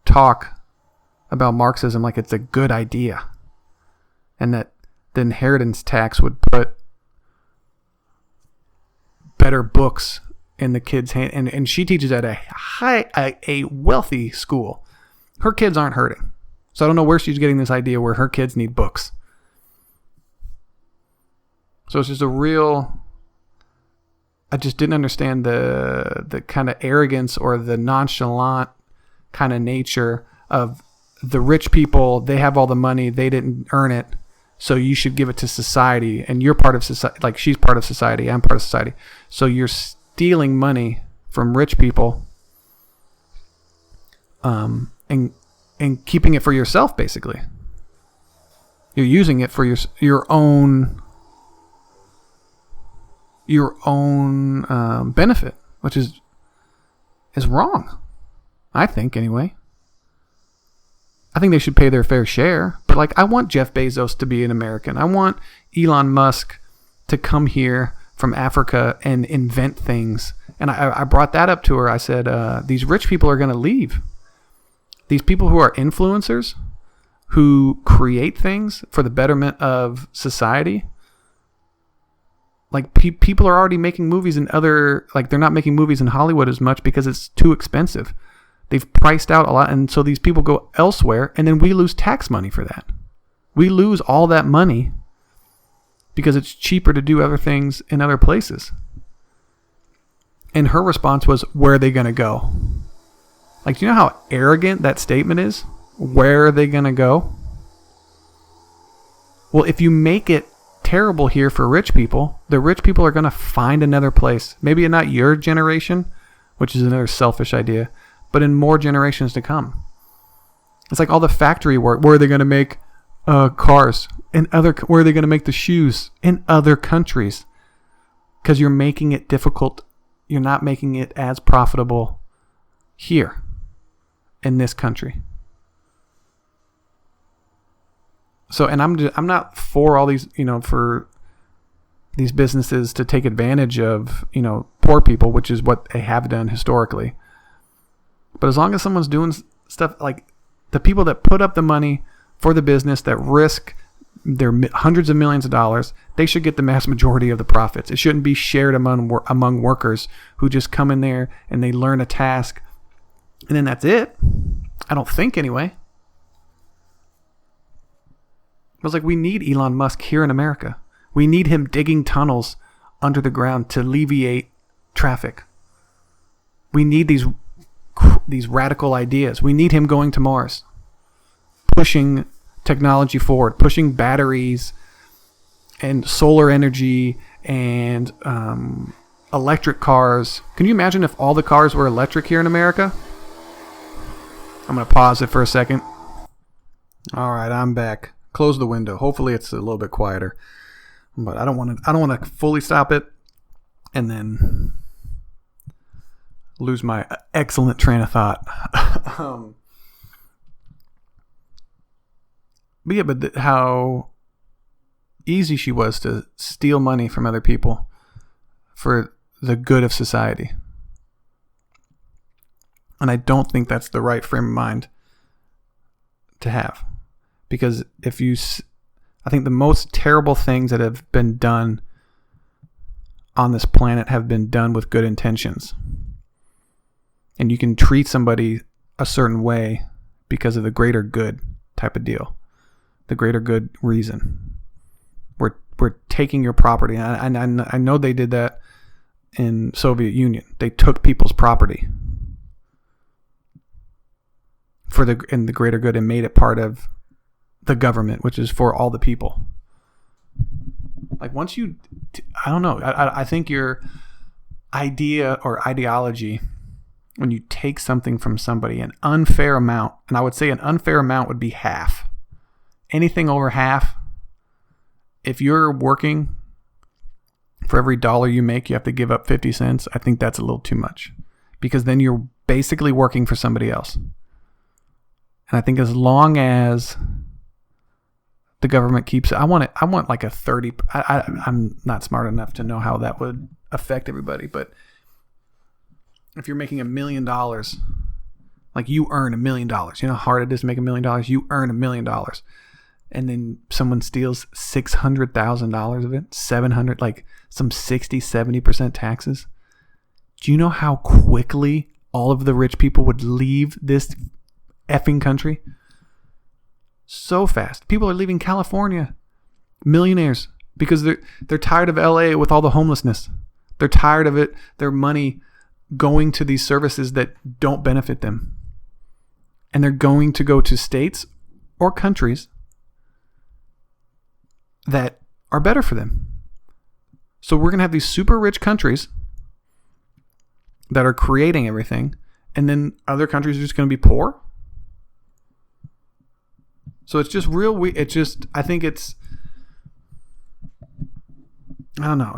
talk about Marxism like it's a good idea, and that the inheritance tax would put better books in the kids' hand. And she teaches at a wealthy school. Her kids aren't hurting. So I don't know where she's getting this idea where her kids need books. So it's just a real I just didn't understand the kind of arrogance or the nonchalant kind of nature of the rich people. They have all the money. They didn't earn it. So you should give it to society. And you're part of society. Like, she's part of society. I'm part of society. So you're stealing money from rich people, and keeping it for yourself, basically. You're using it for your own benefit, which is wrong. I think, anyway. I think they should pay their fair share. But, like, I want Jeff Bezos to be an American. I want Elon Musk to come here from Africa and invent things. And I brought that up to her. I said, these rich people are going to leave. These people who are influencers, who create things for the betterment of society. Like, people are already making movies in they're not making movies in Hollywood as much because it's too expensive. They've priced out a lot, and so these people go elsewhere, and then we lose tax money for that. We lose all that money because it's cheaper to do other things in other places. And her response was, where are they going to go? Like, do you know how arrogant that statement is? Where are they going to go? Well, if you make it terrible here for rich people, the rich people are going to find another place. Maybe not your generation, which is another selfish idea, but in more generations to come. It's like all the factory work. Where are they going to make cars? Where are they going to make the shoes? In other countries. Because you're making it difficult. You're not making it as profitable here in this country. So, and I'm not for all these, for these businesses to take advantage of, poor people, which is what they have done historically. But as long as someone's doing stuff, like the people that put up the money for the business, that risk their hundreds of millions of dollars, they should get the mass majority of the profits. It shouldn't be shared among workers who just come in there and they learn a task and then that's it. I don't think, anyway. It was like, we need Elon Musk here in America. We need him digging tunnels under the ground to alleviate traffic. We need these radical ideas. We need him going to Mars, pushing technology forward, pushing batteries and solar energy and electric cars. Can you imagine if all the cars were electric here in America? I'm going to pause it for a second. All right, I'm back. Close the window. Hopefully it's a little bit quieter. But I don't want to fully stop it and then lose my excellent train of thought. But how easy she was to steal money from other people for the good of society. And I don't think that's the right frame of mind to have. Because I think the most terrible things that have been done on this planet have been done with good intentions. And you can treat somebody a certain way because of the greater good type of deal. The greater good reason. We're taking your property. And I know they did that in Soviet Union. They took people's property in the greater good and made it part of the government, which is for all the people. Like, once I don't know. I think your idea or ideology, when you take something from somebody, an unfair amount, and I would say an unfair amount would be half. Anything over half, if you're working, for every dollar you make, you have to give up 50 cents. I think that's a little too much, because then you're basically working for somebody else. And I think as long as the government keeps it, I want like a 30. I'm not smart enough to know how that would affect everybody, but if you're making $1 million, like, you earn $1 million. You know how hard it is to make $1 million? You earn $1 million. And then someone steals $600,000 of it, 700, like some 60-70% taxes. Do you know how quickly all of the rich people would leave this effing country? So fast. People are leaving California, millionaires, because they're tired of LA with all the homelessness. They're tired of it. Their money going to these services that don't benefit them. And they're going to go to states or countries that are better for them. So we're going to have these super rich countries that are creating everything, and then other countries are just going to be poor. So it's just real. I think it's, I don't know.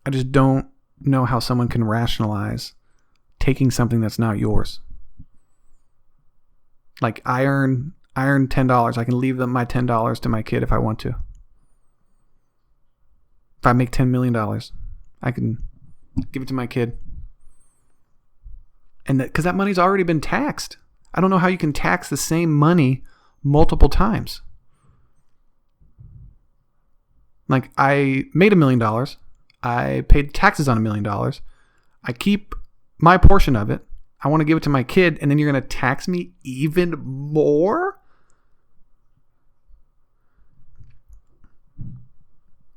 I just don't know how someone can rationalize taking something that's not yours. Like I earn $10. I can leave my $10 to my kid if I want to. If I make $10 million, I can give it to my kid. And because that money's already been taxed. I don't know how you can tax the same money multiple times. Like I made $1 million. I paid taxes on $1 million. I keep my portion of it. I want to give it to my kid, and then you're going to tax me even more?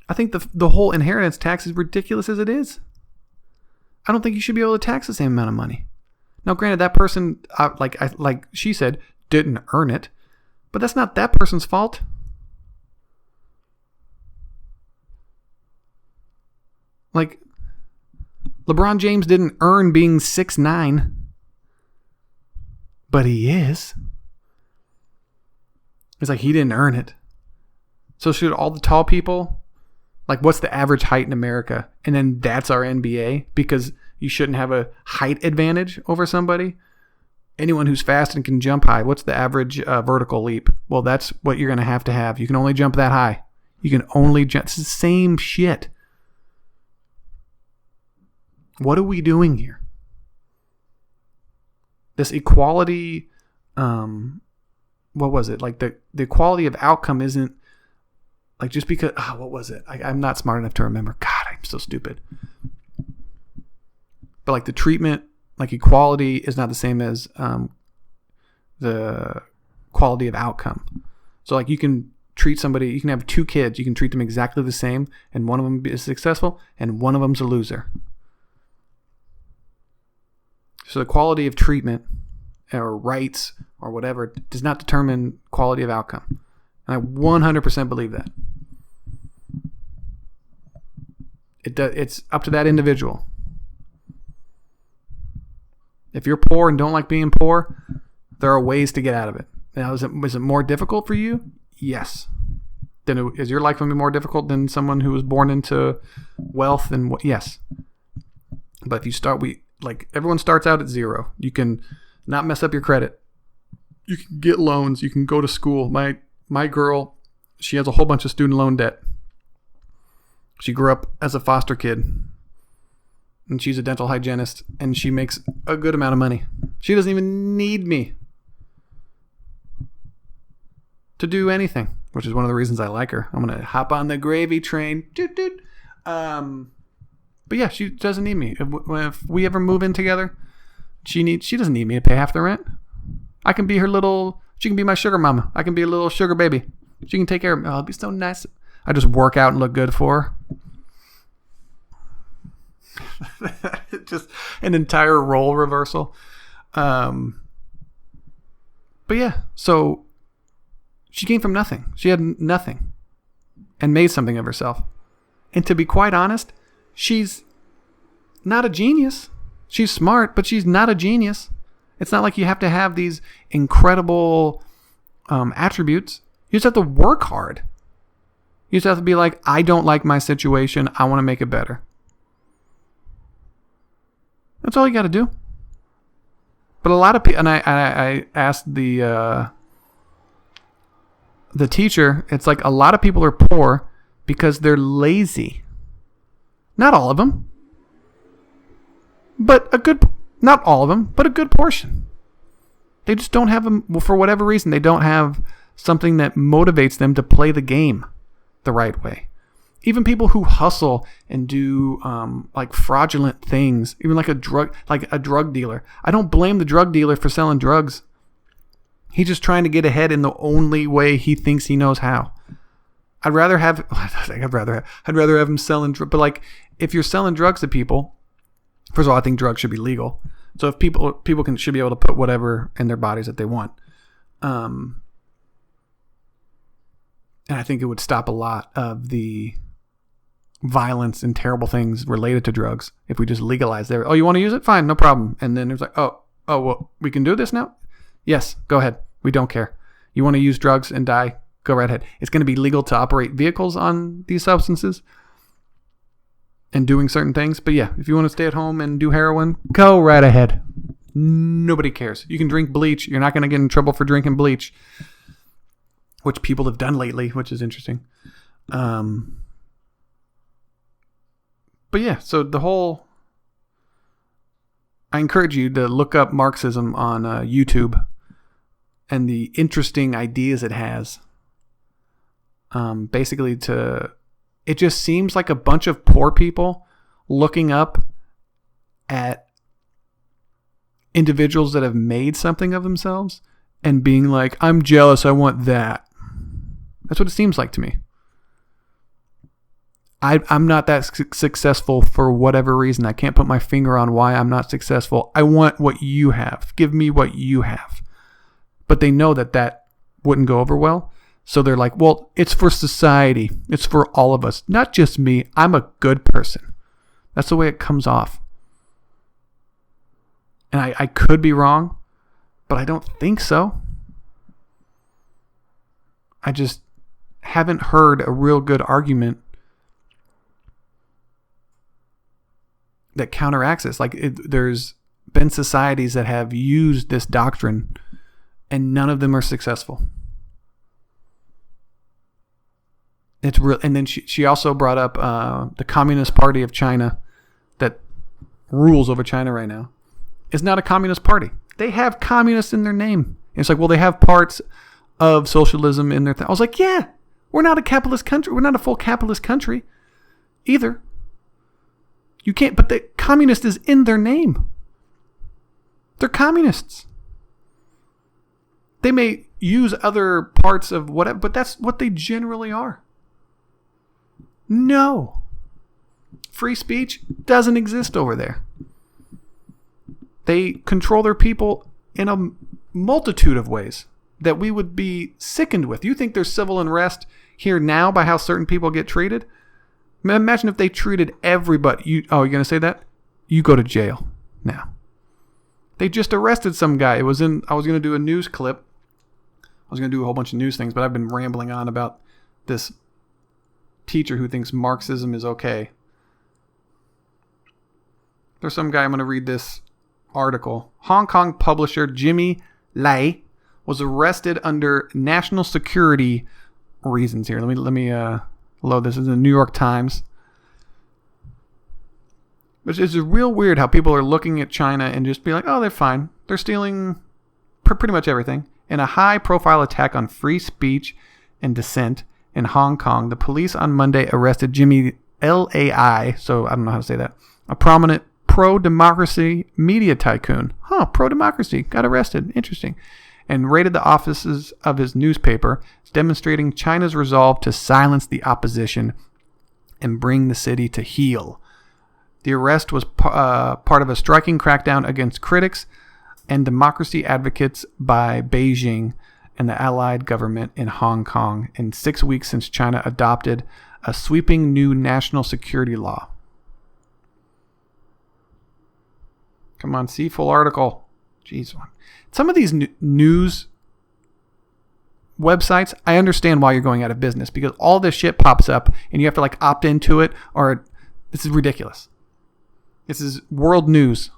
I think the whole inheritance tax is ridiculous as it is. I don't think you should be able to tax the same amount of money. Now, granted, that person, like she said, didn't earn it, but that's not that person's fault. Like, LeBron James didn't earn being 6'9", but he is. It's like he didn't earn it. So should all the tall people, like what's the average height in America? And then that's our NBA because you shouldn't have a height advantage over somebody. Anyone who's fast and can jump high, what's the average vertical leap? Well, that's what you're going to have. You can only jump that high. You can only jump. It's the same shit. What are we doing here? This equality, what was it? Like the equality of outcome isn't like just because, what was it? I'm not smart enough to remember. God, I'm so stupid. But like the treatment, like equality is not the same as the quality of outcome. So like you can treat somebody, you can have 2 kids, you can treat them exactly the same, and one of them is successful and one of them's a loser. So the quality of treatment or rights or whatever does not determine quality of outcome. And I 100% believe that. It's up to that individual. If you're poor and don't like being poor, there are ways to get out of it. Now, is it more difficult for you? Yes. Then is your life going to be more difficult than someone who was born into wealth? And yes. But if you start, everyone starts out at 0. You can not mess up your credit. You can get loans. You can go to school. My girl, she has a whole bunch of student loan debt. She grew up as a foster kid. And she's a dental hygienist. And she makes a good amount of money. She doesn't even need me to do anything, which is one of the reasons I like her. I'm going to hop on the gravy train. Doot, doot. But yeah, she doesn't need me. If we ever move in together, she doesn't need me to pay half the rent. I can be she can be my sugar mama. I can be a little sugar baby. She can take care of me. Oh, it'll be so nice. I just work out and look good for her. Just an entire role reversal. But yeah, so she came from nothing. She had nothing and made something of herself. And to be quite honest, she's not a genius. She's smart, but she's not a genius. It's not like you have to have these incredible attributes. You just have to work hard. You just have to be like, I don't like my situation. I want to make it better. That's all you got to do. But a lot of people, and I asked the teacher, it's like a lot of people are poor because they're lazy. Not all of them. But not all of them, but a good portion. They just don't have for whatever reason, they don't have something that motivates them to play the game the right way. Even people who hustle and do like fraudulent things, even like a drug dealer. I don't blame the drug dealer for selling drugs. He's just trying to get ahead in the only way he thinks he knows how. I'd rather have them selling, but like if you're selling drugs to people, first of all, I think drugs should be legal. So if people should be able to put whatever in their bodies that they want. And I think it would stop a lot of the violence and terrible things related to drugs if we just legalize there. Oh, you want to use it? Fine, no problem. And then there's like, oh, well, we can do this now? Yes, go ahead. We don't care. You want to use drugs and die? Go right ahead. It's going to be legal to operate vehicles on these substances and doing certain things. But yeah, if you want to stay at home and do heroin, go right ahead. Nobody cares. You can drink bleach. You're not going to get in trouble for drinking bleach, which people have done lately, which is interesting. But yeah, so I encourage you to look up Marxism on YouTube and the interesting ideas it has. Basically it just seems like a bunch of poor people looking up at individuals that have made something of themselves and being like, I'm jealous, I want that. That's what it seems like to me. I'm not that successful for whatever reason. I can't put my finger on why I'm not successful. I want what you have. Give me what you have. But they know that wouldn't go over well. So they're like, well, it's for society. It's for all of us. Not just me. I'm a good person. That's the way it comes off. And I could be wrong, but I don't think so. I just haven't heard a real good argument that counteracts this. Like there's been societies that have used this doctrine and none of them are successful. It's real. And then she also brought up the Communist Party of China that rules over China right now. It's not a communist party. They have communists in their name. And it's like, well, they have parts of socialism in their I was like, yeah, we're not a capitalist country. We're not a full capitalist country either. You can't, but the communist is in their name. They're communists. They may use other parts of whatever, but that's what they generally are. No. Free speech doesn't exist over there. They control their people in a multitude of ways that we would be sickened with. You think there's civil unrest here now by how certain people get treated? Imagine if they treated everybody. You're going to say that? You go to jail now. They just arrested some guy. I was going to do a news clip. I was going to do a whole bunch of news things, but I've been rambling on about this teacher who thinks Marxism is okay. There's some guy, I'm going to read this article. Hong Kong publisher Jimmy Lai was arrested under national security reasons here. Let me load this. This is the New York Times. Which is real weird how people are looking at China and just be like, oh, they're fine. They're stealing pretty much everything. In a high-profile attack on free speech and dissent in Hong Kong, the police on Monday arrested Jimmy Lai, so I don't know how to say that, a prominent pro-democracy media tycoon. Pro-democracy. Got arrested. Interesting. And raided the offices of his newspaper, demonstrating China's resolve to silence the opposition and bring the city to heel. The arrest was part of a striking crackdown against critics and democracy advocates by Beijing and the allied government in Hong Kong in 6 weeks since China adopted a sweeping new national security law. Come on, see full article. Jeez. Some of these news websites, I understand why you're going out of business because all this shit pops up and you have to like opt into it or this is ridiculous. This is world news.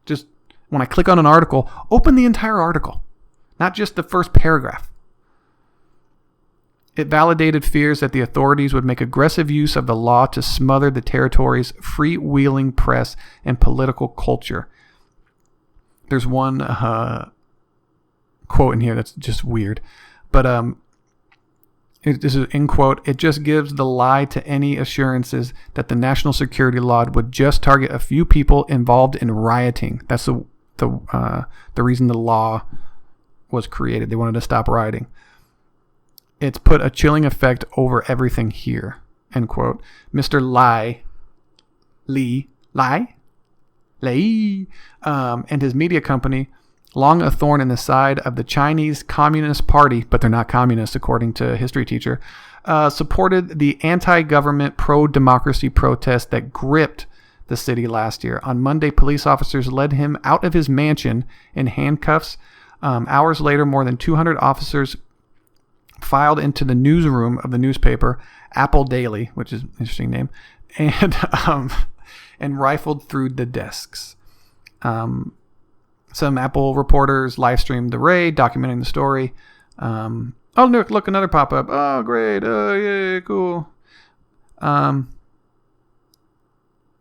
Just when I click on an article, open the entire article, not just the first paragraph. It validated fears that the authorities would make aggressive use of the law to smother the territory's freewheeling press and political culture. There's one quote in here that's just weird. But this is in quote, it just gives the lie to any assurances that the national security law would just target a few people involved in rioting. That's the reason the law was created. They wanted to stop rioting. it's put a chilling effect over everything here, end quote. Mr. Lai, and his media company, long a thorn in the side of the Chinese Communist Party, but they're not communists according to a history teacher, supported the anti-government pro-democracy protest that gripped the city last year. On Monday, police officers led him out of his mansion in handcuffs. Hours later, more than 200 officers filed into the newsroom of the newspaper Apple Daily, which is an interesting name, and rifled through the desks. Some Apple reporters live streamed the raid, documenting the story. Oh, look, another pop-up. Oh, great. Oh, yeah, cool.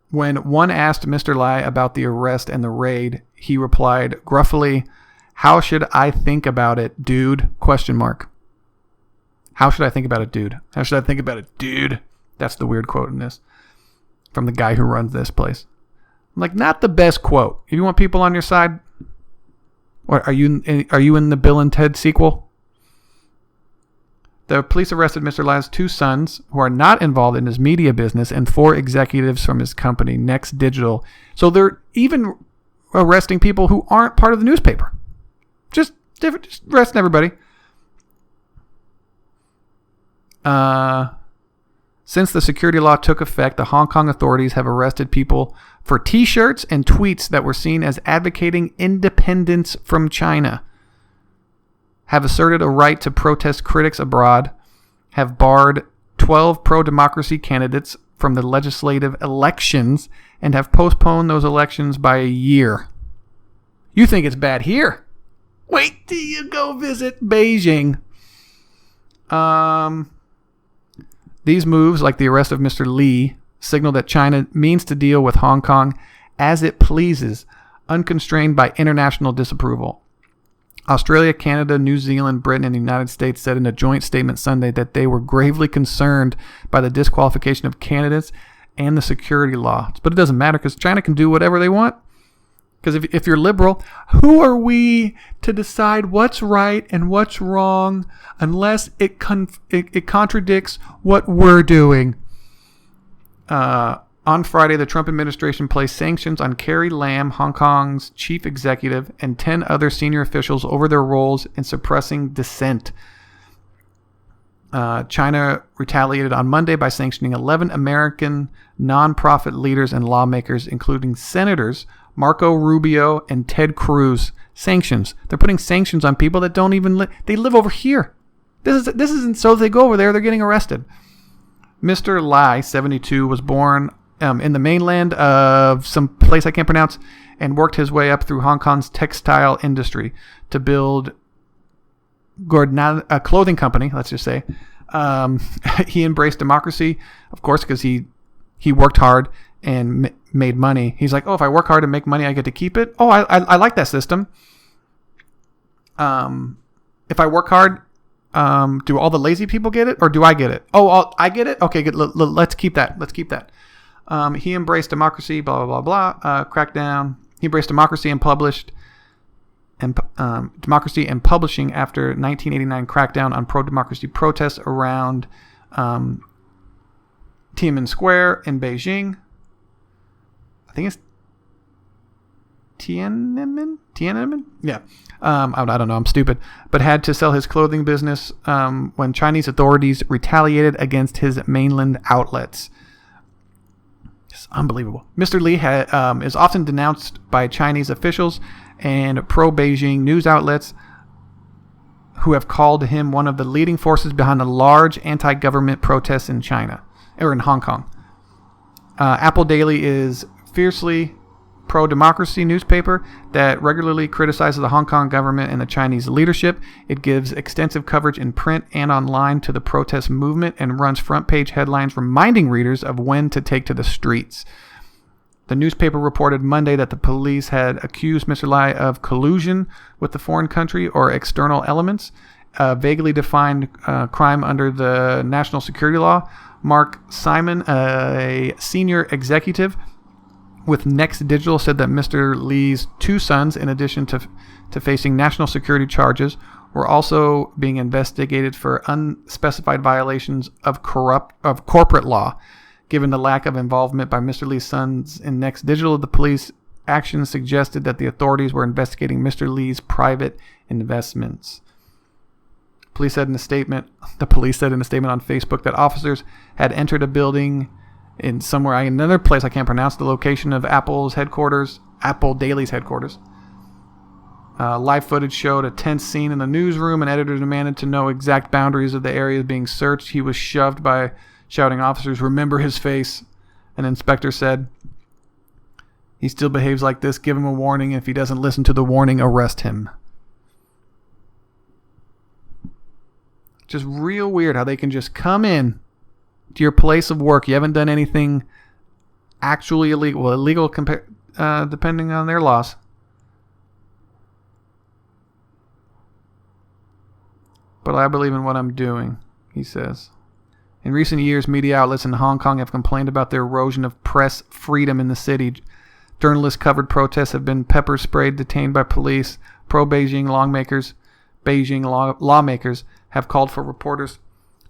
When one asked Mr. Lai about the arrest and the raid, he replied gruffly, "How should I think about it, dude?" ? How should I think about it, dude? How should I think about it, dude? That's the weird quote in this from the guy who runs this place. Like, not the best quote. If you want people on your side, what are you in the Bill and Ted sequel? The police arrested Mr. Lai's 2 sons, who are not involved in his media business, and 4 executives from his company, Next Digital. So they're even arresting people who aren't part of the newspaper. Just arresting everybody. Since the security law took effect, the Hong Kong authorities have arrested people for T-shirts and tweets that were seen as advocating independence from China, have asserted a right to protest critics abroad, have barred 12 pro-democracy candidates from the legislative elections, and have postponed those elections by a year. You think it's bad here? Wait till you go visit Beijing. These moves, like the arrest of Mr. Li, signal that China means to deal with Hong Kong as it pleases, unconstrained by international disapproval. Australia, Canada, New Zealand, Britain, and the United States said in a joint statement Sunday that they were gravely concerned by the disqualification of candidates and the security law. But it doesn't matter because China can do whatever they want. Because if you're liberal, who are we to decide what's right and what's wrong unless it contradicts what we're doing? On Friday, the Trump administration placed sanctions on Carrie Lam, Hong Kong's chief executive, and 10 other senior officials over their roles in suppressing dissent. China retaliated on Monday by sanctioning 11 American nonprofit leaders and lawmakers, including Senators Marco Rubio and Ted Cruz. Sanctions. They're putting sanctions on people that don't even they live over here. This isn't so if they go over there, they're getting arrested. Mr. Lai, 72, was born in the mainland of some place I can't pronounce and worked his way up through Hong Kong's textile industry to build a clothing company, let's just say. He embraced democracy, of course, because he worked hard and made money. He's like, oh, if I work hard and make money, I get to keep it. Oh, I like that system. If I work hard, do all the lazy people get it, or do I get it? Oh, I get it? Okay, good. Let's keep that. He embraced democracy, blah, blah, blah, blah. Crackdown. He embraced democracy and published democracy and publishing after 1989 crackdown on pro-democracy protests around Tiananmen Square in Beijing. I think it's Tiananmen? Yeah. I don't know. I'm stupid. But had to sell his clothing business when Chinese authorities retaliated against his mainland outlets. It's unbelievable. Mr. Li is often denounced by Chinese officials and pro-Beijing news outlets who have called him one of the leading forces behind the large anti-government protests in China, or in Hong Kong. Apple Daily is fiercely pro-democracy newspaper that regularly criticizes the Hong Kong government and the Chinese leadership. It gives extensive coverage in print and online to the protest movement and runs front-page headlines reminding readers of when to take to the streets. The newspaper reported Monday that the police had accused Mr. Lai of collusion with the foreign country or external elements, a vaguely defined crime under the national security law. Mark Simon, a senior executive with Next Digital, said that Mr. Li's 2 sons, in addition to facing national security charges, were also being investigated for unspecified violations of corporate law. Given the lack of involvement by Mr. Lee's sons in Next Digital, the police actions suggested that the authorities were investigating Mr. Lee's private investments. The police said in a statement on Facebook that officers had entered a building in another place. I can't pronounce the location of Apple Daily's headquarters. Live footage showed a tense scene in the newsroom. An editor demanded to know exact boundaries of the areas being searched. He was shoved by shouting officers, "Remember his face." An inspector said, "He still behaves like this. Give him a warning. If he doesn't listen to the warning, arrest him." Just real weird how they can just come in to your place of work. You haven't done anything actually illegal. Well, illegal depending on their laws. But I believe in what I'm doing, he says. In recent years, media outlets in Hong Kong have complained about the erosion of press freedom in the city. Journalist-covered protests have been pepper sprayed, detained by police. Pro-Beijing lawmakers have called for reporters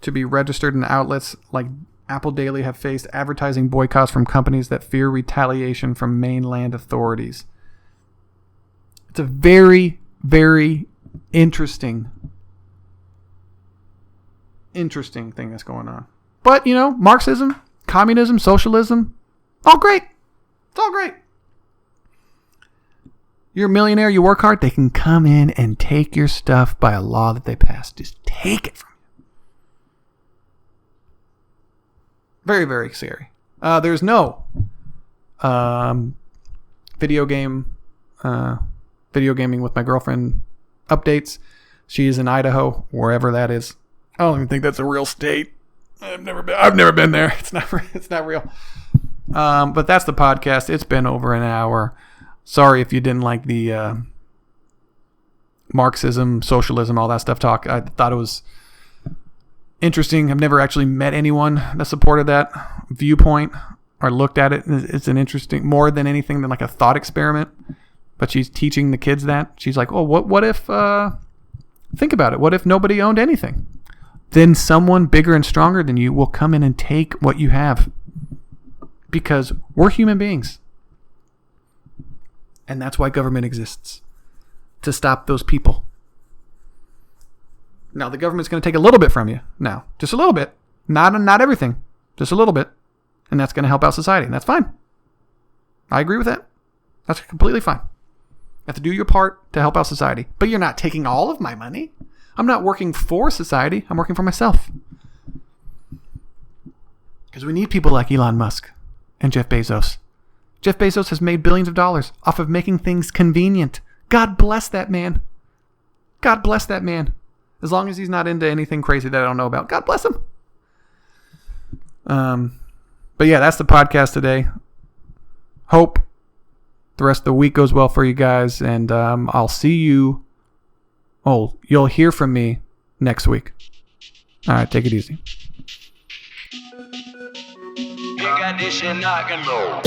to be registered in outlets like Apple Daily have faced advertising boycotts from companies that fear retaliation from mainland authorities. It's a very, very interesting thing that's going on. But, Marxism, communism, socialism, all great. It's all great. You're a millionaire, you work hard, they can come in and take your stuff by a law that they passed. Just take it from you. Very, very scary. There's no video gaming with my girlfriend updates. She is in Idaho, wherever that is. I don't even think that's a real state. I've never been there. It's not real. But that's the podcast. It's been over an hour. Sorry if you didn't like the Marxism, socialism, all that stuff talk. I thought it was interesting. I've never actually met anyone that supported that viewpoint or looked at it. It's an interesting, more than anything than like a thought experiment. But she's teaching the kids that. She's like, oh, what if, think about it. What if nobody owned anything? Then someone bigger and stronger than you will come in and take what you have. Because we're human beings. And that's why government exists. To stop those people. Now, the government's going to take a little bit from you. Now, just a little bit. Not everything. Just a little bit. And that's going to help out society. And that's fine. I agree with that. That's completely fine. You have to do your part to help out society. But you're not taking all of my money. I'm not working for society. I'm working for myself. Because we need people like Elon Musk and Jeff Bezos. Jeff Bezos has made billions of dollars off of making things convenient. God bless that man. God bless that man. As long as he's not into anything crazy that I don't know about. God bless him. But yeah, that's the podcast today. Hope the rest of the week goes well for you guys. And I'll see you. Oh, you'll hear from me next week. All right, take it easy. You got this shit knocking low.